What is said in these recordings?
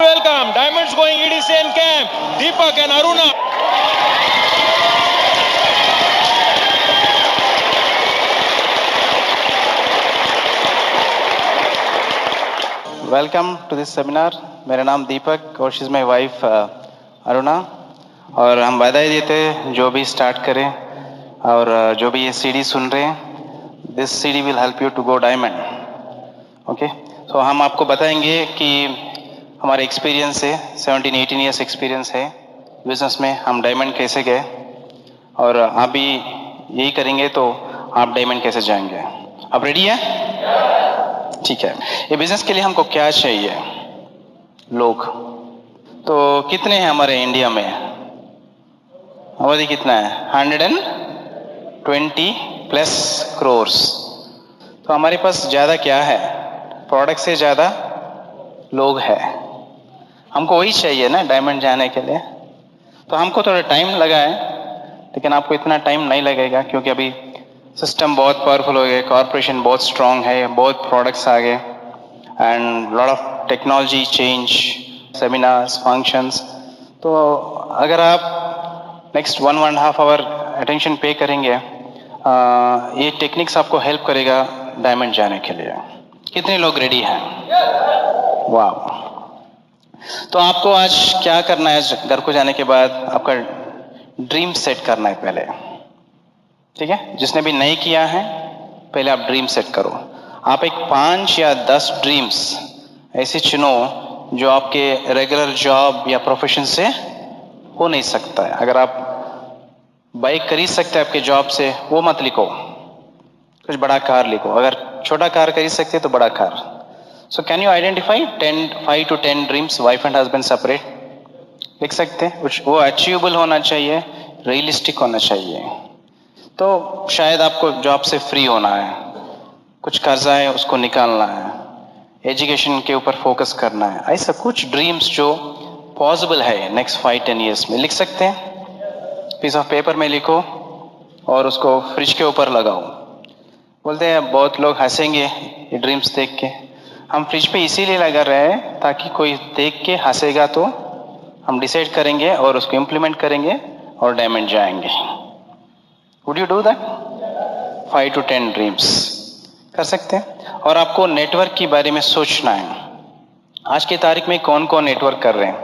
Welcome, Diamonds going EDCN camp, Deepak and Aruna. Welcome to this seminar. मेरा नाम दीपक और she is my wife Aruna. और हम बधाई देते हैं जो भी स्टार्ट करें और जो भी ये सीडी सुन रहे हैं, this CD will help you to go diamond. Okay, तो हम आपको बताएंगे कि हमारे एक्सपीरियंस है, 17-18 ईयर्स एक्सपीरियंस है बिजनेस में, हम डायमंड कैसे गए और आप भी यही करेंगे तो आप डायमंड कैसे जाएंगे। आप रेडी हैं? ठीक है। ये बिजनेस के लिए हमको क्या चाहिए? लोग। तो कितने हैं हमारे इंडिया में? आबादी कितना है? 120+ करोड़। तो हमारे पास ज़्यादा क्या है? प्रोडक्ट से ज़्यादा लोग हैं। हमको वही चाहिए ना डायमंड जाने के लिए। तो हमको थोड़ा टाइम लगा है, लेकिन आपको इतना टाइम नहीं लगेगा क्योंकि अभी सिस्टम बहुत पावरफुल हो गया, कॉर्पोरेशन बहुत स्ट्रांग है, बहुत प्रोडक्ट्स आ गए and lot of technology change, seminars, functions. तो अगर आप नेक्स्ट 1-1.5 आवर अटेंशन पे करेंगे, ये टेक्निक्स आपको हेल्प करेगा डायमंड जाने के लिए। कितने लोग रेडी हैं? वाह। तो आपको आज क्या करना है? घर को जाने के बाद आपका ड्रीम सेट करना है पहले। ठीक है, जिसने भी नहीं किया है पहले आप ड्रीम सेट करो। आप एक 5 या 10 ड्रीम्स ऐसे चुनो जो आपके रेगुलर जॉब या प्रोफेशन से हो नहीं सकता है। अगर आप बाइक खरीद सकते हैं आपके जॉब से, वो मत लिखो, कुछ बड़ा कार लिखो। अगर छोटा कार खरीद सकते हैं तो बड़ा car. So can you identify 5 to 10 dreams wife and husband separate? लिख सकते हैं। कुछ वो अचीवेबल होना चाहिए, रियलिस्टिक होना चाहिए। तो शायद आपको जॉब से फ्री होना है, कुछ कर्जा है उसको निकालना है, एजुकेशन के ऊपर फोकस करना है, ऐसा कुछ ड्रीम्स जो पॉसिबल है नेक्स्ट 5-10 ईयर्स में। लिख सकते हैं, पीस ऑफ पेपर में लिखो और उसको फ्रिज के ऊपर लगाओ। बोलते हैं बहुत लोग हंसेंगे ये ड्रीम्स देख के। हम फ्रिज पे इसीलिए लगा रहे हैं ताकि कोई देख के हंसेगा तो हम डिसाइड करेंगे और उसको इम्प्लीमेंट करेंगे और डायमंड जाएंगे। Would you do that? 5 to 10 dreams कर सकते हैं। और आपको नेटवर्क के बारे में सोचना है। आज की तारीख में कौन कौन नेटवर्क कर रहे हैं?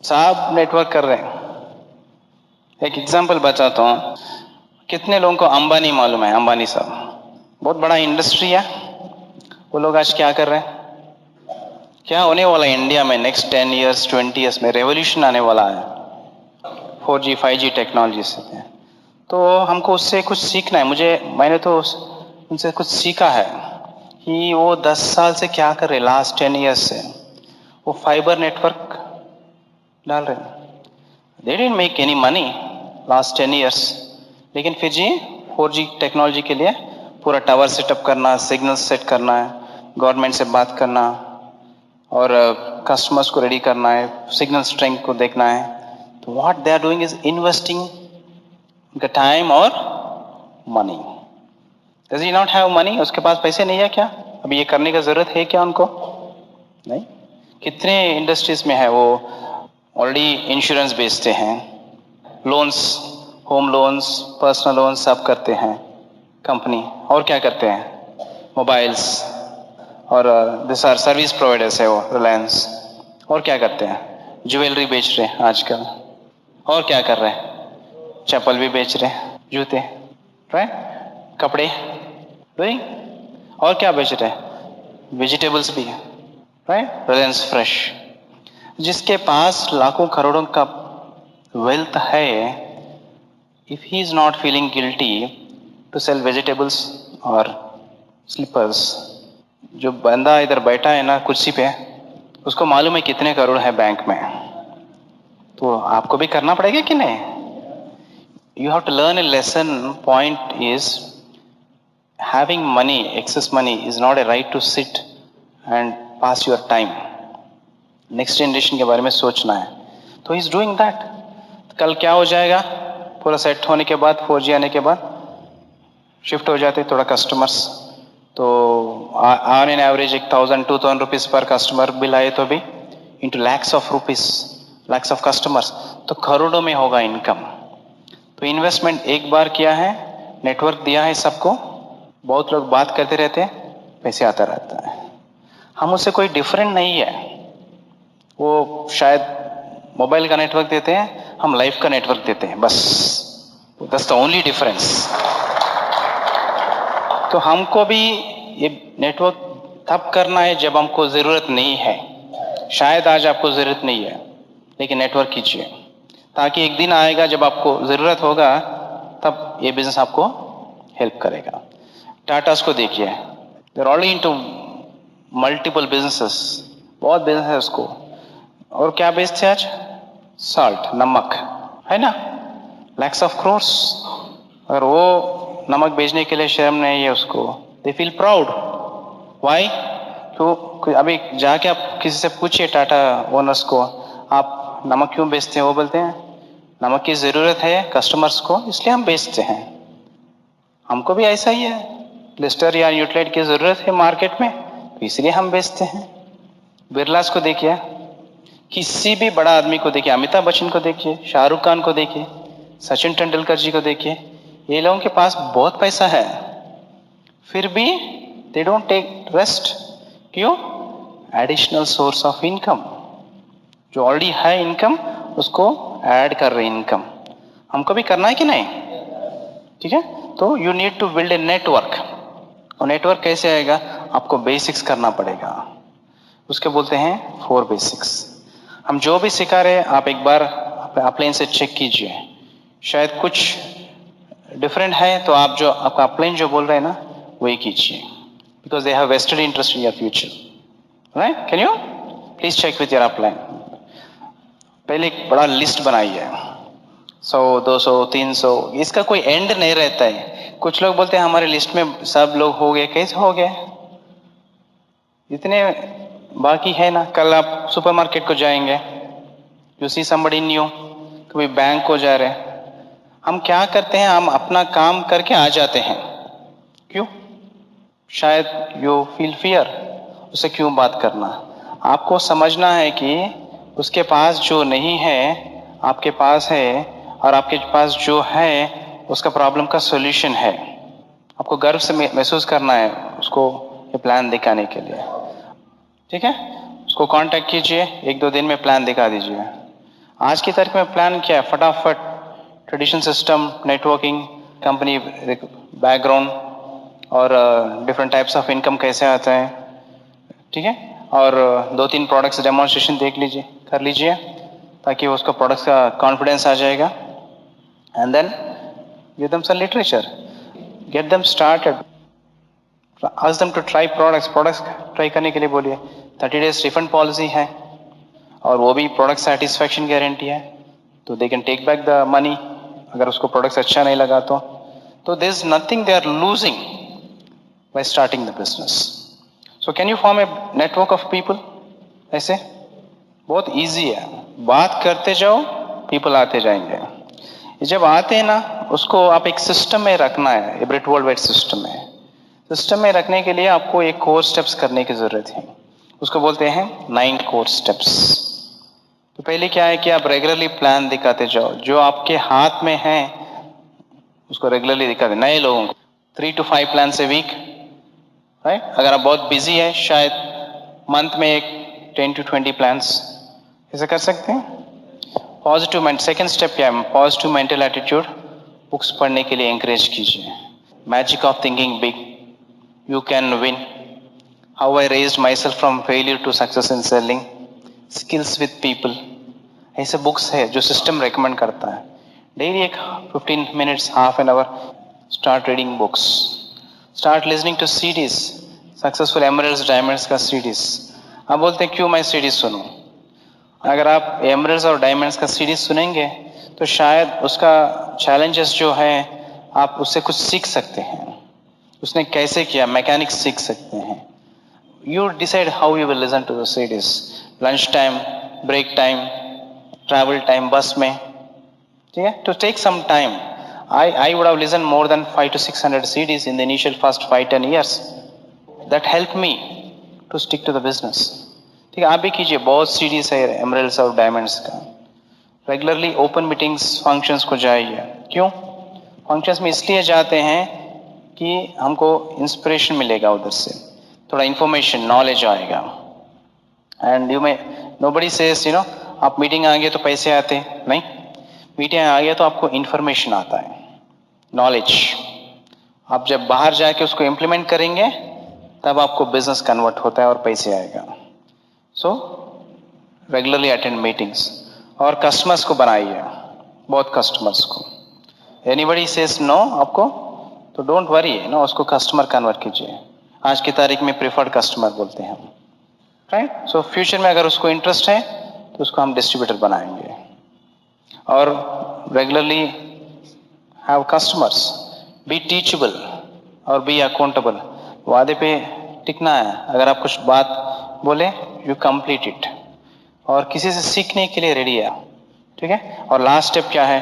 सब नेटवर्क कर रहे हैं। एक एग्जांपल बताता हूँ। कितने लोगों को अंबानी मालूम है? अंबानी साहब बहुत बड़ा इंडस्ट्री है। वो लोग आज क्या कर रहे हैं? क्या होने वाला है इंडिया में नेक्स्ट 10 ईयर्स 20 ईयर्स में? रेवोल्यूशन आने वाला है 4G 5G टेक्नोलॉजी से। तो हमको उससे कुछ सीखना है। मैंने तो उनसे कुछ सीखा है कि वो 10 साल से क्या कर रहे, लास्ट 10 ईयर्स से वो फाइबर नेटवर्क डाल रहे हैं। They didn't make any money last 10 years, लेकिन फिर जी 4G टेक्नोलॉजी के लिए पूरा टावर सेटअप करना, सिग्नल सेट करना है, गवर्नमेंट से बात करना और कस्टमर्स को रेडी करना है, सिग्नल स्ट्रेंथ को देखना है। तो what they are doing is investing the time और money. Does he not have money? उसके पास पैसे नहीं है क्या? अभी ये करने का जरूरत है क्या उनको? नहीं। कितने इंडस्ट्रीज में है वो ऑलरेडी इंश्योरेंस बेचते हैं, loans, home loans, personal loans सब करते हैं कंपनी। और क्या करते हैं? मोबाइल्स और दिस आर सर्विस प्रोवाइडर्स है वो, रिलायंस। और क्या करते हैं? ज्वेलरी बेच रहे हैं आजकल। और क्या कर रहे हैं? चप्पल भी बेच रहे हैं, जूते, राइट, कपड़े, राइट। और क्या बेच रहे हैं? वेजिटेबल्स भी है, राइट, रिलायंस फ्रेश। जिसके पास लाखों करोड़ों का वेल्थ है, if he is not feeling guilty to sell vegetables और स्लीपर्स, जो बंदा इधर बैठा है ना कुर्सी पे, उसको मालूम है कितने करोड़ है बैंक में। तो आपको भी करना पड़ेगा कि नहीं? You have to learn a lesson. Point is, having money, excess money, is not a right to sit and pass your time. Next generation के बारे में सोचना है। तो ही इज डूइंग दैट। कल क्या हो जाएगा? पूरा सेट होने के बाद, 4G आने के बाद शिफ्ट हो जाते थोड़ा कस्टमर्स तो on an average 1,000-2,000 rupees per customer bill आए तो भी into lakhs of rupees, lakhs of customers, तो करोड़ों में होगा इनकम। तो इन्वेस्टमेंट एक बार किया है, नेटवर्क दिया है सबको, बहुत लोग बात करते रहते हैं, पैसे आता रहता है। हम उससे कोई डिफरेंट नहीं है। वो शायद मोबाइल का नेटवर्क देते हैं, हम लाइफ का नेटवर्क देते हैं, बस दैट्स द ओनली डिफरेंस। तो हमको भी ये नेटवर्क तब करना है जब हमको जरूरत नहीं है। शायद आज आपको जरूरत नहीं है, लेकिन नेटवर्क कीजिए, ताकि एक दिन आएगा जब आपको जरूरत होगा, तब ये बिजनेस आपको हेल्प करेगा। टाटास को देखिए, they are already into multiple businesses, बहुत बिजनेस है उसको। और क्या बेचते हैं आज? सॉल्ट, नमक, है ना, लैक्स ऑफ क्रोर्स। अगर वो नमक बेचने के लिए शर्म नहीं है उसको, दे फील प्राउड। वाई? तो अभी जाके आप किसी से पूछिए टाटा ओनर्स को, आप नमक क्यों बेचते हैं? वो बोलते हैं नमक की जरूरत है कस्टमर्स को, इसलिए हम बेचते हैं। हमको भी ऐसा ही है, लिस्टर या यूटिलाइट की जरूरत है मार्केट में, तो इसलिए हम बेचते हैं। बिरलास को देखिए, किसी भी बड़ा आदमी को देखिए, अमिताभ बच्चन को देखिए, शाहरुख खान को देखिए, सचिन तेंदुलकर जी को देखिए, ये लोगों के पास बहुत पैसा है, फिर भी दे डोंट टेक रेस्ट। क्यों? एडिशनल सोर्स ऑफ इनकम, जो ऑलरेडी है इनकम, उसको ऐड कर रहे इनकम। हमको भी करना है कि नहीं? ठीक है, तो you need to build a network. और नेटवर्क कैसे आएगा? आपको बेसिक्स करना पड़ेगा, उसके बोलते हैं 4 बेसिक्स। हम जो भी सिखा रहे हैं, आप एक बार अपलाइन से चेक कीजिए, शायद कुछ डिफरेंट है, तो आप जो आपका अपलाइन जो बोल रहे हैं ना, वही कीजिए, because they have vested interest in your future, right? Can you please check with your upline. पहले एक बड़ा लिस्ट बनाइए, 100, 200, 300, इसका कोई एंड नहीं रहता है। कुछ लोग बोलते हैं हमारे लिस्ट में सब लोग हो गए, कैसे हो गए? इतने बाकी है ना। कल आप सुपरमार्केट को जाएंगे, यू सी समबडी न्यू, कभी बैंक को जा रहे, हम क्या करते हैं? हम अपना काम करके आ जाते हैं। क्यों? शायद यू फील फियर, उसे क्यों बात करना? आपको समझना है कि उसके पास जो नहीं है आपके पास है, और आपके पास जो है उसका प्रॉब्लम का सॉल्यूशन है। आपको गर्व से महसूस करना है उसको ये प्लान दिखाने के लिए, ठीक है? उसको कांटेक्ट कीजिए, 1-2 दिन में प्लान दिखा दीजिए। आज की तारीख में प्लान क्या है? फटाफट traditional system, networking, company background, और डिफरेंट टाइप्स ऑफ इनकम कैसे आता है, ठीक है? और 2-3 प्रोडक्ट्स डेमोन्स्ट्रेशन देख लीजिए, कर लीजिए, ताकि उसको प्रोडक्ट्स का कॉन्फिडेंस आ जाएगा। And then give them some literature, get them started, ask them to try products try करने के लिए बोलिए। 30 days रिफंड पॉलिसी है, और वो भी प्रोडक्ट सेटिस्फैक्शन गारंटी है, तो they can take back the money अगर उसको प्रोडक्ट्स अच्छा नहीं लगा तो there is nothing they are losing by starting the business. So can you form a network of people? ऐसे बहुत इजी है, बात करते जाओ, पीपल आते जाएंगे। जब आते हैं ना, उसको आप एक सिस्टम में रखना है, ब्रिट वर्ल्ड वाइड सिस्टम में। सिस्टम में रखने के लिए आपको एक कोर स्टेप्स करने की जरूरत है, उसको बोलते हैं 9 कोर स्टेप्स। तो पहले क्या है कि आप रेगुलरली प्लान दिखाते जाओ, जो आपके हाथ में है उसको रेगुलरली दिखाते। नए लोगों को 3 to 5 plan a week, right? अगर आप बहुत बिजी है, शायद मंथ में एक 10 to 20 प्लान्स ऐसे कर सकते हैं। पॉजिटिव माइंड, सेकेंड स्टेप क्या है? पॉजिटिव मेंटल एटीट्यूड, बुक्स पढ़ने के लिए एंकरेज कीजिए। Magic of thinking big, you can win, how I raised myself from failure to success in selling, skills with people, ऐसे बुक्स है जो system recommend करता है। डेली एक 15 minutes, half an hour, start reading books, start listening to CDs, successful emeralds diamonds का CDs. आप बोलते हैं क्यों मैं सीडीज सुनूं? अगर आप एमरल्ड्स और डायमंड्स का सीरीज सुनेंगे तो शायद उसका चैलेंजेस जो है आप उससे कुछ सीख सकते हैं, उसने कैसे किया मैकेनिक्स सीख सकते हैं। You decide how you will listen to the series, lunch time, break time, travel time, bus में, ठीक है? To take some time, I would have listened more than 500 to 600 CDs in the initial first 5-10 years. That help me to stick to the business. ठीक है, आप भी कीजिए, बहुत series है एमरल्ड्स और डायमंड्स का। रेगुलरली ओपन मीटिंग्स फंक्शंस को जाइए। क्यों फंक्शंस में इसलिए जाते हैं कि हमको इंस्पिरेशन मिलेगा, उधर से थोड़ा इंफॉर्मेशन नॉलेज आएगा। And you may nobody says you know आप मीटिंग आ गए तो पैसे आते नहीं, मीटिंग आ गया तो आपको इंफॉर्मेशन आता है, नॉलेज। आप जब बाहर जाके उसको इम्प्लीमेंट करेंगे तब आपको बिजनेस कन्वर्ट होता है और पैसे आएगा। सो रेगुलरली अटेंड मीटिंग्स और कस्टमर्स को बनाइए, बहुत कस्टमर्स को। एनीबडी सेज नो आपको तो डोंट वरी नो, उसको कस्टमर कन्वर्ट कीजिए। आज की तारीख में प्रेफर्ड कस्टमर बोलते हैं हम, राइट। सो फ्यूचर में अगर उसको इंटरेस्ट है तो उसको हम डिस्ट्रीब्यूटर बनाएंगे। और regularly have customers, be teachable और बी अकाउंटेबल। वादे पे टिकना है, अगर आप कुछ बात बोले यू कंप्लीट इट, और किसी से सीखने के लिए रेडी है, ठीक है। और लास्ट स्टेप क्या है,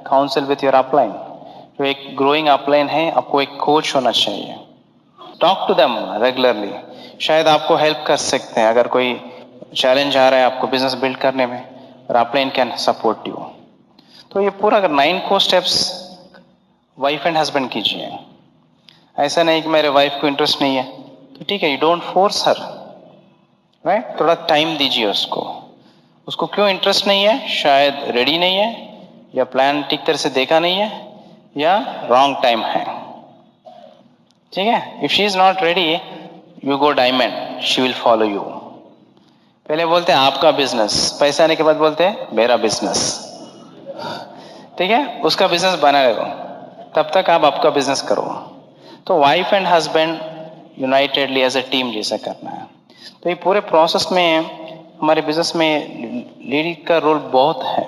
काउंसिल विथ योर अपलाइन। जो एक ग्रोइंग अपलाइन है, आपको एक कोच होना चाहिए। टॉक टू देम रेगुलरली, शायद आपको हेल्प कर सकते हैं। अगर कोई चैलेंज आ रहा है आपको बिजनेस बिल्ड करने में, और अपलाइन कैन सपोर्ट यू। तो ये पूरा अगर 9 को स्टेप्स वाइफ एंड हस्बैंड कीजिए। ऐसा नहीं कि मेरे वाइफ को इंटरेस्ट नहीं है तो ठीक है, you don't force her, right. थोड़ा टाइम दीजिए उसको। उसको क्यों इंटरेस्ट नहीं है, शायद रेडी नहीं है, या प्लान ठीक तरह से देखा नहीं है, या रॉन्ग टाइम है, ठीक है। If she is not ready you go diamond, she will follow you. पहले बोलते हैं आपका बिजनेस, पैसा आने के बाद बोलते हैं मेरा बिजनेस, ठीक है। उसका बिजनेस बना रहो, तब तक आप आपका बिजनेस करो। तो wife and husband unitedly as a team जैसा करना है। तो ये पूरे प्रोसेस में हमारे बिजनेस में लेडी का रोल बहुत है।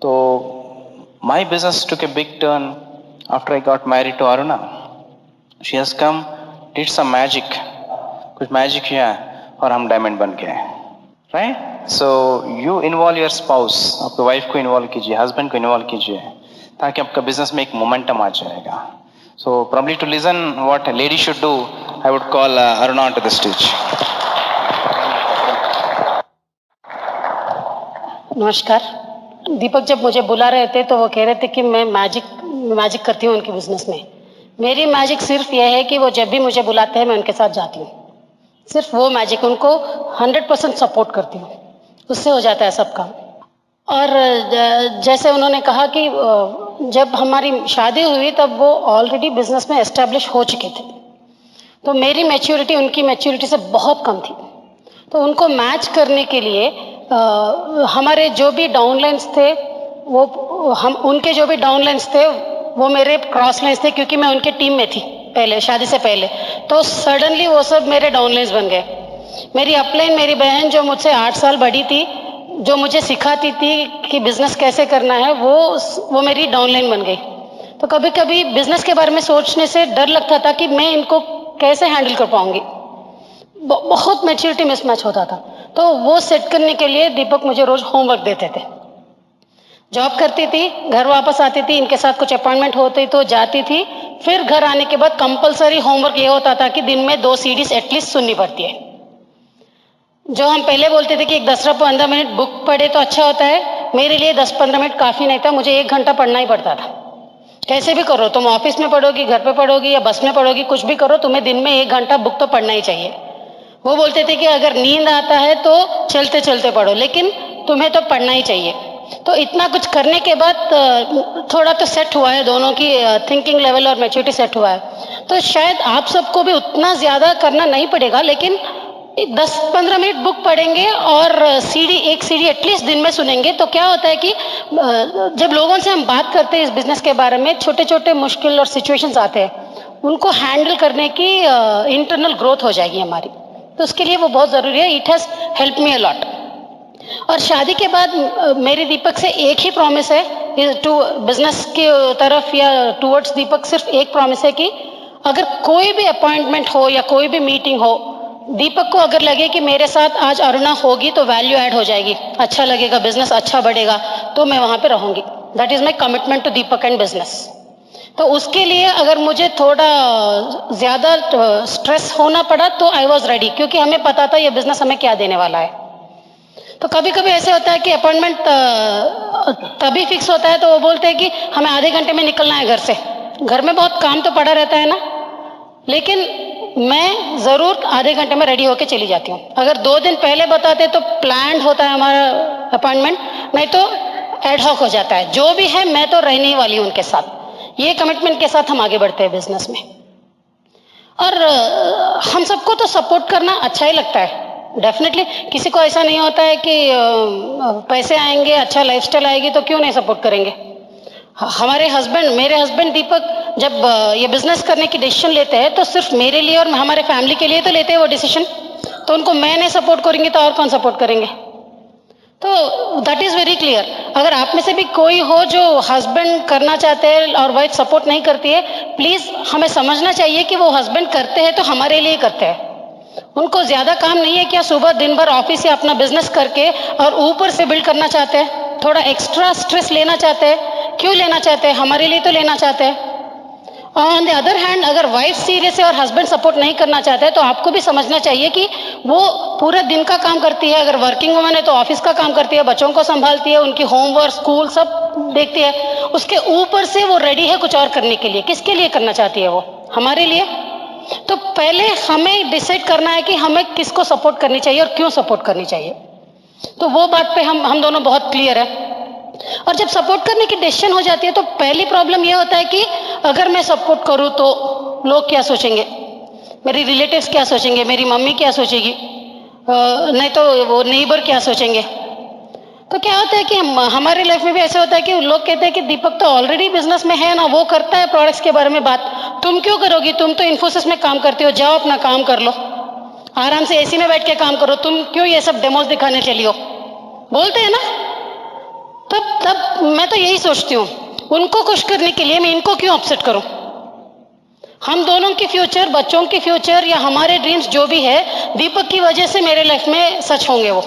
तो my business took a big turn after I got married to Aruna. She has come, did some magic, कुछ मैजिक किया और हम डायमंड बन गए, right. So you involve your spouse, आपके वाइफ को इन्वॉल्व कीजिए, हस्बैंड को इन्वॉल्व कीजिए, ताकि आपका बिजनेस में एक मोमेंटम आ जाएगा। सो probably to listen what a lady should do, I would call Aruna onto the stage. नमस्कार। दीपक जब मुझे बुला रहे थे तो वो कह रहे थे कि मैं मैजिक करती हूँ उनके बिजनेस में। मेरी मैजिक सिर्फ ये है कि वो जब भी मुझे बुलाते हैं मैं उनके साथ जाती हूँ, सिर्फ वो मैजिक। उनको 100% सपोर्ट करती हूँ, उससे हो जाता है सब काम। और जैसे उन्होंने कहा कि जब हमारी शादी हुई तब वो ऑलरेडी बिजनेस में एस्टेब्लिश हो चुके थे, तो मेरी मैच्योरिटी उनकी मैच्योरिटी से बहुत कम थी। तो उनको मैच करने के लिए हमारे जो भी डाउनलाइंस थे उनके जो भी डाउनलाइंस थे वो मेरे क्रॉस लाइंस थे, क्योंकि मैं उनके टीम में थी पहले, शादी से पहले। तो सडनली वो सब मेरे डाउनलाइंस बन गए। मेरी अपलाइन, मेरी बहन जो मुझसे 8 साल बड़ी थी, जो मुझे सिखाती थी कि बिजनेस कैसे करना है, वो मेरी डाउनलाइन बन गई। तो कभी कभी बिजनेस के बारे में सोचने से डर लगता था कि मैं इनको कैसे हैंडल कर पाऊंगी। बहुत मैच्योरिटी मिसमैच होता था। तो वो सेट करने के लिए दीपक मुझे रोज होमवर्क देते थे। जॉब करती थी, घर वापस आती थी, इनके साथ कुछ अपॉइंटमेंट होती तो जाती थी। फिर घर आने के बाद कंपलसरी होमवर्क ये होता था कि दिन में 2 सीडीज एटलीस्ट सुननी पड़ती है। जो हम पहले बोलते थे कि एक 10-15 मिनट बुक पढ़े तो अच्छा होता है, मेरे लिए 10-15 मिनट काफ़ी नहीं था, मुझे 1 घंटा पढ़ना ही पड़ता था। कैसे भी करो, तुम ऑफिस में पढ़ोगी, घर पे पढ़ोगी या बस में पढ़ोगी, कुछ भी करो, तुम्हें दिन में 1 घंटा बुक तो पढ़ना ही चाहिए। वो बोलते थे कि अगर नींद आता है तो चलते चलते पढ़ो, लेकिन तुम्हें तो पढ़ना ही चाहिए। तो इतना कुछ करने के बाद थोड़ा तो सेट हुआ है, दोनों की थिंकिंग लेवल और मैच्योरिटी सेट हुआ है। तो शायद आप सबको भी उतना ज़्यादा करना नहीं पड़ेगा, लेकिन 10-15 मिनट बुक पढ़ेंगे और एक सीडी एटलीस्ट दिन में सुनेंगे, तो क्या होता है कि जब लोगों से हम बात करते हैं इस बिजनेस के बारे में, छोटे छोटे मुश्किल और सिचुएशंस आते हैं, उनको हैंडल करने की इंटरनल ग्रोथ हो जाएगी हमारी। तो उसके लिए वो बहुत ज़रूरी है। It has help me a lot. और शादी के बाद मेरी दीपक से एक ही प्रॉमिस है टू बिजनेस की तरफ या टूवर्ड्स दीपक, सिर्फ एक प्रॉमिस है कि अगर कोई भी अपॉइंटमेंट हो या कोई भी मीटिंग हो, दीपक को अगर लगे कि मेरे साथ आज अरुणा होगी तो वैल्यू ऐड हो जाएगी, अच्छा लगेगा, बिजनेस अच्छा बढ़ेगा, तो मैं वहाँ पे रहूँगी। That is my commitment to Deepak and business. तो उसके लिए अगर मुझे थोड़ा ज़्यादा स्ट्रेस होना पड़ा तो आई वॉज रेडी, क्योंकि हमें पता था ये बिजनेस हमें क्या देने वाला है। तो कभी कभी ऐसे होता है कि अपॉइंटमेंट तभी फिक्स होता है तो वो बोलते हैं कि हमें आधे घंटे में निकलना है घर से। घर में बहुत काम तो पड़ा रहता है ना, लेकिन मैं ज़रूर आधे घंटे में रेडी होके चली जाती हूँ। अगर 2 दिन पहले बताते तो प्लान्ड होता है हमारा अपॉइंटमेंट, नहीं तो एडहॉक हो जाता है। जो भी है मैं तो रहने ही वाली हूँ उनके साथ, ये कमिटमेंट के साथ हम आगे बढ़ते हैं बिजनेस में। और हम सबको तो सपोर्ट करना अच्छा ही लगता है, डेफिनेटली। किसी को ऐसा नहीं होता है कि पैसे आएंगे, अच्छा लाइफस्टाइल आएगी तो क्यों नहीं सपोर्ट करेंगे। हमारे हस्बैंड, मेरे हस्बैंड दीपक जब ये बिजनेस करने की डिसीजन लेते हैं तो सिर्फ मेरे लिए और हमारे फैमिली के लिए तो लेते हैं वो डिसीजन। तो उनको मैं नहीं सपोर्ट करेंगे तो और कौन सपोर्ट करेंगे। तो दैट इज़ वेरी क्लियर। अगर आप में से भी कोई हो जो हस्बैंड करना चाहते हैं और वाइफ सपोर्ट नहीं करती है, प्लीज़ हमें समझना चाहिए कि वो हस्बैंड करते हैं तो हमारे लिए करते हैं। उनको ज़्यादा काम नहीं है क्या सुबह दिन भर ऑफिस से अपना बिजनेस करके और ऊपर से बिल्ड करना चाहते हैं, थोड़ा एक्स्ट्रा स्ट्रेस लेना चाहते हैं। क्यों लेना चाहते हैं? हमारे लिए तो लेना चाहते हैं। ऑन द अदर हैंड, अगर वाइफ सीरियस है और हस्बैंड सपोर्ट नहीं करना चाहते हैं तो आपको भी समझना चाहिए कि वो पूरे दिन का काम करती है। अगर वर्किंग वुमन है तो ऑफिस का काम करती है, बच्चों को संभालती है, उनकी होमवर्क स्कूल सब देखती है। उसके ऊपर से वो रेडी है कुछ और करने के लिए। किसके लिए करना चाहती है वो? हमारे लिए। तो पहले हमें डिसाइड करना है कि हमें किसको सपोर्ट करनी चाहिए और क्यों सपोर्ट करनी चाहिए। तो वो बात पे हम दोनों बहुत क्लियर है। और जब सपोर्ट करने की डिसीजन हो जाती है तो पहली प्रॉब्लम ये होता है कि अगर मैं सपोर्ट करूँ तो लोग क्या सोचेंगे, मेरी रिलेटिव्स क्या सोचेंगे, मेरी मम्मी क्या सोचेगी, नहीं तो वो नेबर क्या सोचेंगे। तो क्या होता है कि हमारे लाइफ में भी ऐसा होता है कि लोग कहते हैं कि दीपक तो ऑलरेडी बिजनेस में है ना, वो करता है प्रोडक्ट्स के बारे में बात, तुम क्यों करोगी, तुम तो इन्फोसिस में काम करती हो, जाओ अपना काम कर लो, आराम से एसी में बैठ के काम करो, तुम क्यों ये सब डेमोस दिखाने चली हो, बोलते हैं ना। तब मैं तो यही सोचती हूँ, उनको खुश करने के लिए मैं इनको क्यों अपसेट करूँ। हम दोनों की फ्यूचर, बच्चों की फ्यूचर या हमारे ड्रीम्स जो भी है, दीपक की वजह से मेरे लाइफ में सच होंगे। वो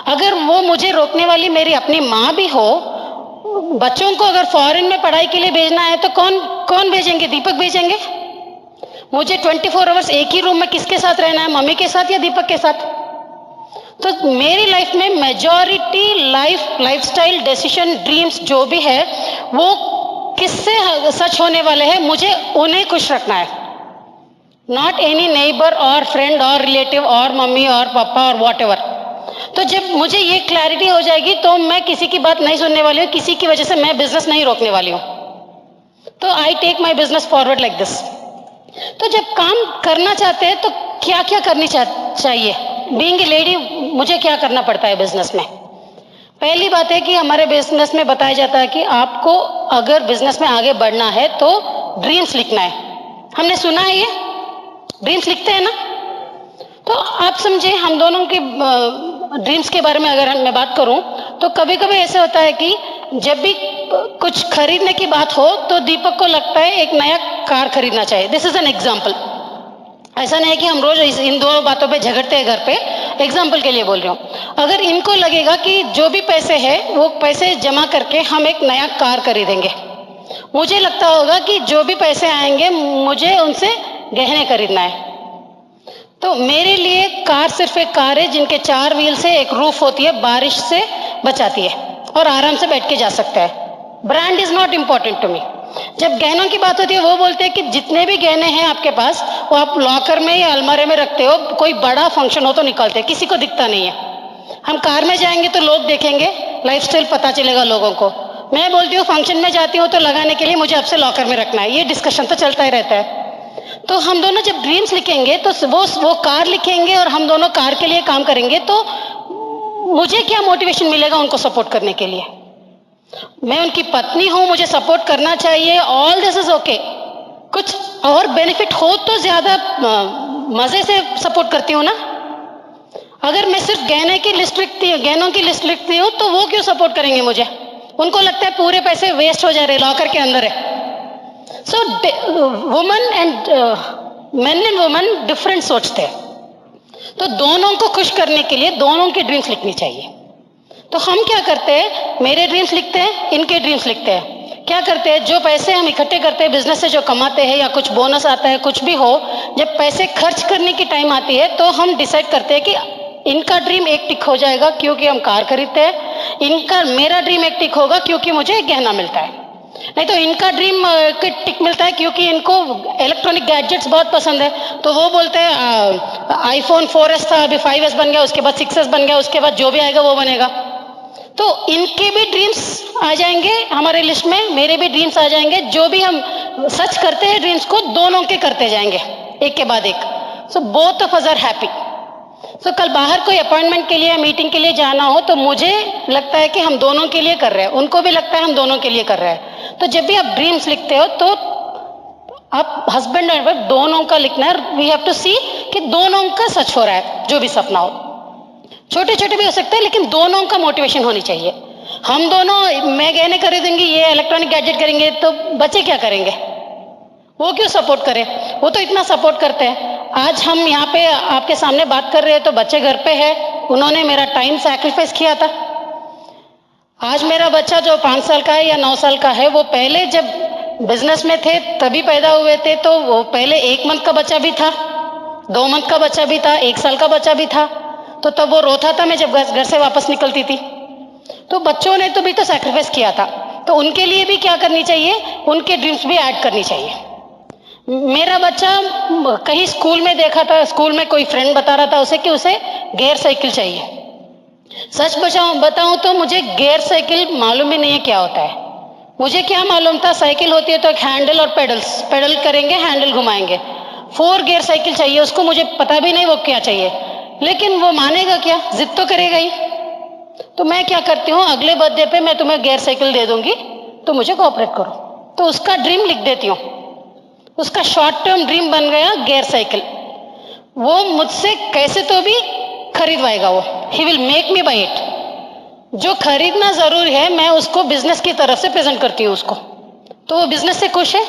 अगर वो मुझे रोकने वाली मेरी अपनी माँ भी हो, बच्चों को अगर फॉरेन में पढ़ाई के लिए भेजना है तो कौन भेजेंगे? दीपक भेजेंगे। मुझे 24 आवर्स एक ही रूम में किसके साथ रहना है, मम्मी के साथ या दीपक के साथ? तो मेरी लाइफ में मेजॉरिटी लाइफस्टाइल डिसीजन ड्रीम्स जो भी है वो किससे सच होने वाले हैं, मुझे उन्हें खुश रखना है, नॉट एनी नेबर और फ्रेंड और रिलेटिव और मम्मी और पापा और वॉट एवर। तो जब मुझे ये क्लैरिटी हो जाएगी तो मैं किसी की बात नहीं सुनने वाली हूँ, किसी की वजह से मैं बिजनेस नहीं रोकने वाली हूँ। तो I take my business forward like this. तो जब काम करना चाहते हैं तो क्या क्या करनी चाहिए? बीइंग ए लेडी मुझे क्या करना पड़ता है बिजनेस में? पहली बात है कि हमारे बिजनेस में बताया जाता है कि आपको अगर बिजनेस में आगे बढ़ना है तो ड्रीम्स लिखना है। हमने सुना है ये ड्रीम्स लिखते हैं ना। तो आप समझे, हम दोनों के ड्रीम्स के बारे में अगर मैं बात करूं तो कभी कभी ऐसा होता है कि जब भी कुछ खरीदने की बात हो तो दीपक को लगता है एक नया कार खरीदना चाहिए। This is an example. ऐसा नहीं है कि हम रोज इन दो बातों पे झगड़ते हैं घर पे, एग्जाम्पल के लिए बोल रही हूँ। अगर इनको लगेगा कि जो भी पैसे है वो पैसे जमा करके हम एक नया कार खरीदेंगे, मुझे लगता होगा कि जो भी पैसे आएंगे मुझे उनसे गहने खरीदना है। तो मेरे लिए कार सिर्फ एक कार है जिनके 4 व्हील से एक रूफ होती है, बारिश से बचाती है और आराम से बैठ के जा सकता है। Brand is not important to me. जब गहनों की बात होती है वो बोलते हैं कि जितने भी गहने हैं आपके पास वो आप लॉकर में या अलमारे में रखते हो, कोई बड़ा फंक्शन हो तो निकालते हैं, किसी को दिखता नहीं है। हम कार में जाएंगे तो लोग देखेंगे, लाइफस्टाइल पता चलेगा लोगों को। मैं बोलती हूँ फंक्शन में जाती हूँ तो लगाने के लिए मुझे आपसे लॉकर में रखना है, ये डिस्कशन तो चलता ही रहता है। तो हम दोनों जब ड्रीम्स लिखेंगे तो वो कार लिखेंगे और हम दोनों कार के लिए काम करेंगे, तो मुझे क्या मोटिवेशन मिलेगा उनको सपोर्ट करने के लिए? मैं उनकी पत्नी हूं, मुझे सपोर्ट करना चाहिए, ऑल दिस इज ओके। कुछ और बेनिफिट हो तो ज्यादा मजे से सपोर्ट करती हूँ ना। अगर मैं सिर्फ गहनों की लिस्ट लिखती हूँ तो वो क्यों सपोर्ट करेंगे मुझे? उनको लगता है पूरे पैसे वेस्ट हो जा रहे, लॉकर के अंदर है। So woman and main and woman different सोचते हैं। तो दोनों को खुश करने के लिए दोनों की ड्रीम्स लिखनी चाहिए। तो हम क्या करते हैं, मेरे ड्रीम्स लिखते हैं, इनके ड्रीम्स लिखते हैं। क्या करते हैं, जो पैसे हम इकट्ठे करते हैं बिजनेस से जो कमाते हैं या कुछ बोनस आता है कुछ भी हो, जब पैसे खर्च करने की टाइम आती है तो हम डिसाइड करते हैं कि इनका ड्रीम एक टिक हो जाएगा क्योंकि हम कार खरीदते हैं, इनका मेरा ड्रीम एक टिक होगा क्योंकि मुझे गहना मिलता है, नहीं तो इनका ड्रीम टिक मिलता है क्योंकि इनको इलेक्ट्रॉनिक गैजेट्स बहुत पसंद है, तो वो बोलते हैं आईफोन 4S था, अभी 5S बन गया, उसके बाद 6S बन गया, उसके बाद जो भी आएगा वो बनेगा। तो इनके भी ड्रीम्स आ जाएंगे हमारे लिस्ट में, मेरे भी ड्रीम्स आ जाएंगे, जो भी हम सच करते हैं ड्रीम्स को दोनों के करते जाएंगे एक के बाद एक। So both of us are happy. So कल बाहर कोई अपॉइंटमेंट के लिए मीटिंग के लिए जाना हो तो मुझे लगता है कि हम दोनों के लिए कर रहे हैं, उनको भी लगता है हम दोनों के लिए कर रहे हैं। तो जब भी आप ड्रीम्स लिखते हो तो आप हस्बैंड एंड वाइफ दोनों का लिखना है। वी हैव टू सी कि दोनों का सच हो रहा है, जो भी सपना हो, छोटे छोटे भी हो सकते हैं लेकिन दोनों का मोटिवेशन होनी चाहिए। हम दोनों, मैं गहने खरीदूंगी, ये इलेक्ट्रॉनिक गैजेट करेंगे, तो बच्चे क्या करेंगे? वो क्यों सपोर्ट करें? वो तो इतना सपोर्ट करते हैं। आज हम यहाँ पे आपके सामने बात कर रहे हैं तो बच्चे घर पे है, उन्होंने मेरा टाइम सैक्रिफाइस किया था। आज मेरा बच्चा जो 5 साल का है या 9 साल का है, वो पहले जब बिजनेस में थे तभी पैदा हुए थे, तो वो पहले 1 मंथ का बच्चा भी था, 2 मंथ का बच्चा भी था, 1 साल का बच्चा भी था, तो तब वो रोता था मैं जब घर से वापस निकलती थी। तो बच्चों ने तो भी तो सैक्रिफाइस किया था, तो उनके लिए भी क्या करनी चाहिए, उनके ड्रीम्स भी ऐड करनी चाहिए। मेरा बच्चा कहीं स्कूल में देखा था, स्कूल में कोई फ्रेंड बता रहा था उसे कि उसे गियर साइकिल चाहिए। सच बताऊं तो मुझे गियर साइकिल मालूम ही नहीं है क्या होता है। मुझे क्या मालूम था, साइकिल होती है तो एक हैंडल और पेडल करेंगे, हैंडल घुमाएंगे। 4 गियर साइकिल चाहिए उसको, मुझे पता भी नहीं वो क्या चाहिए, लेकिन वो मानेगा क्या, जिद तो करेगा ही। तो मैं क्या करती हूँ, अगले बर्थडे पे मैं तुम्हें गियर साइकिल दे दूंगी, तो मुझे कोऑपरेट करो। तो उसका ड्रीम लिख देती हूँ, उसका शॉर्ट टर्म ड्रीम बन गया गियर साइकिल। वो मुझसे कैसे तो भी खरीदवाएगा, वो ही will make me buy it. जो खरीदना जरूरी है मैं उसको बिजनेस की तरफ से प्रेजेंट करती हूँ उसको, तो वो बिजनेस से खुश है।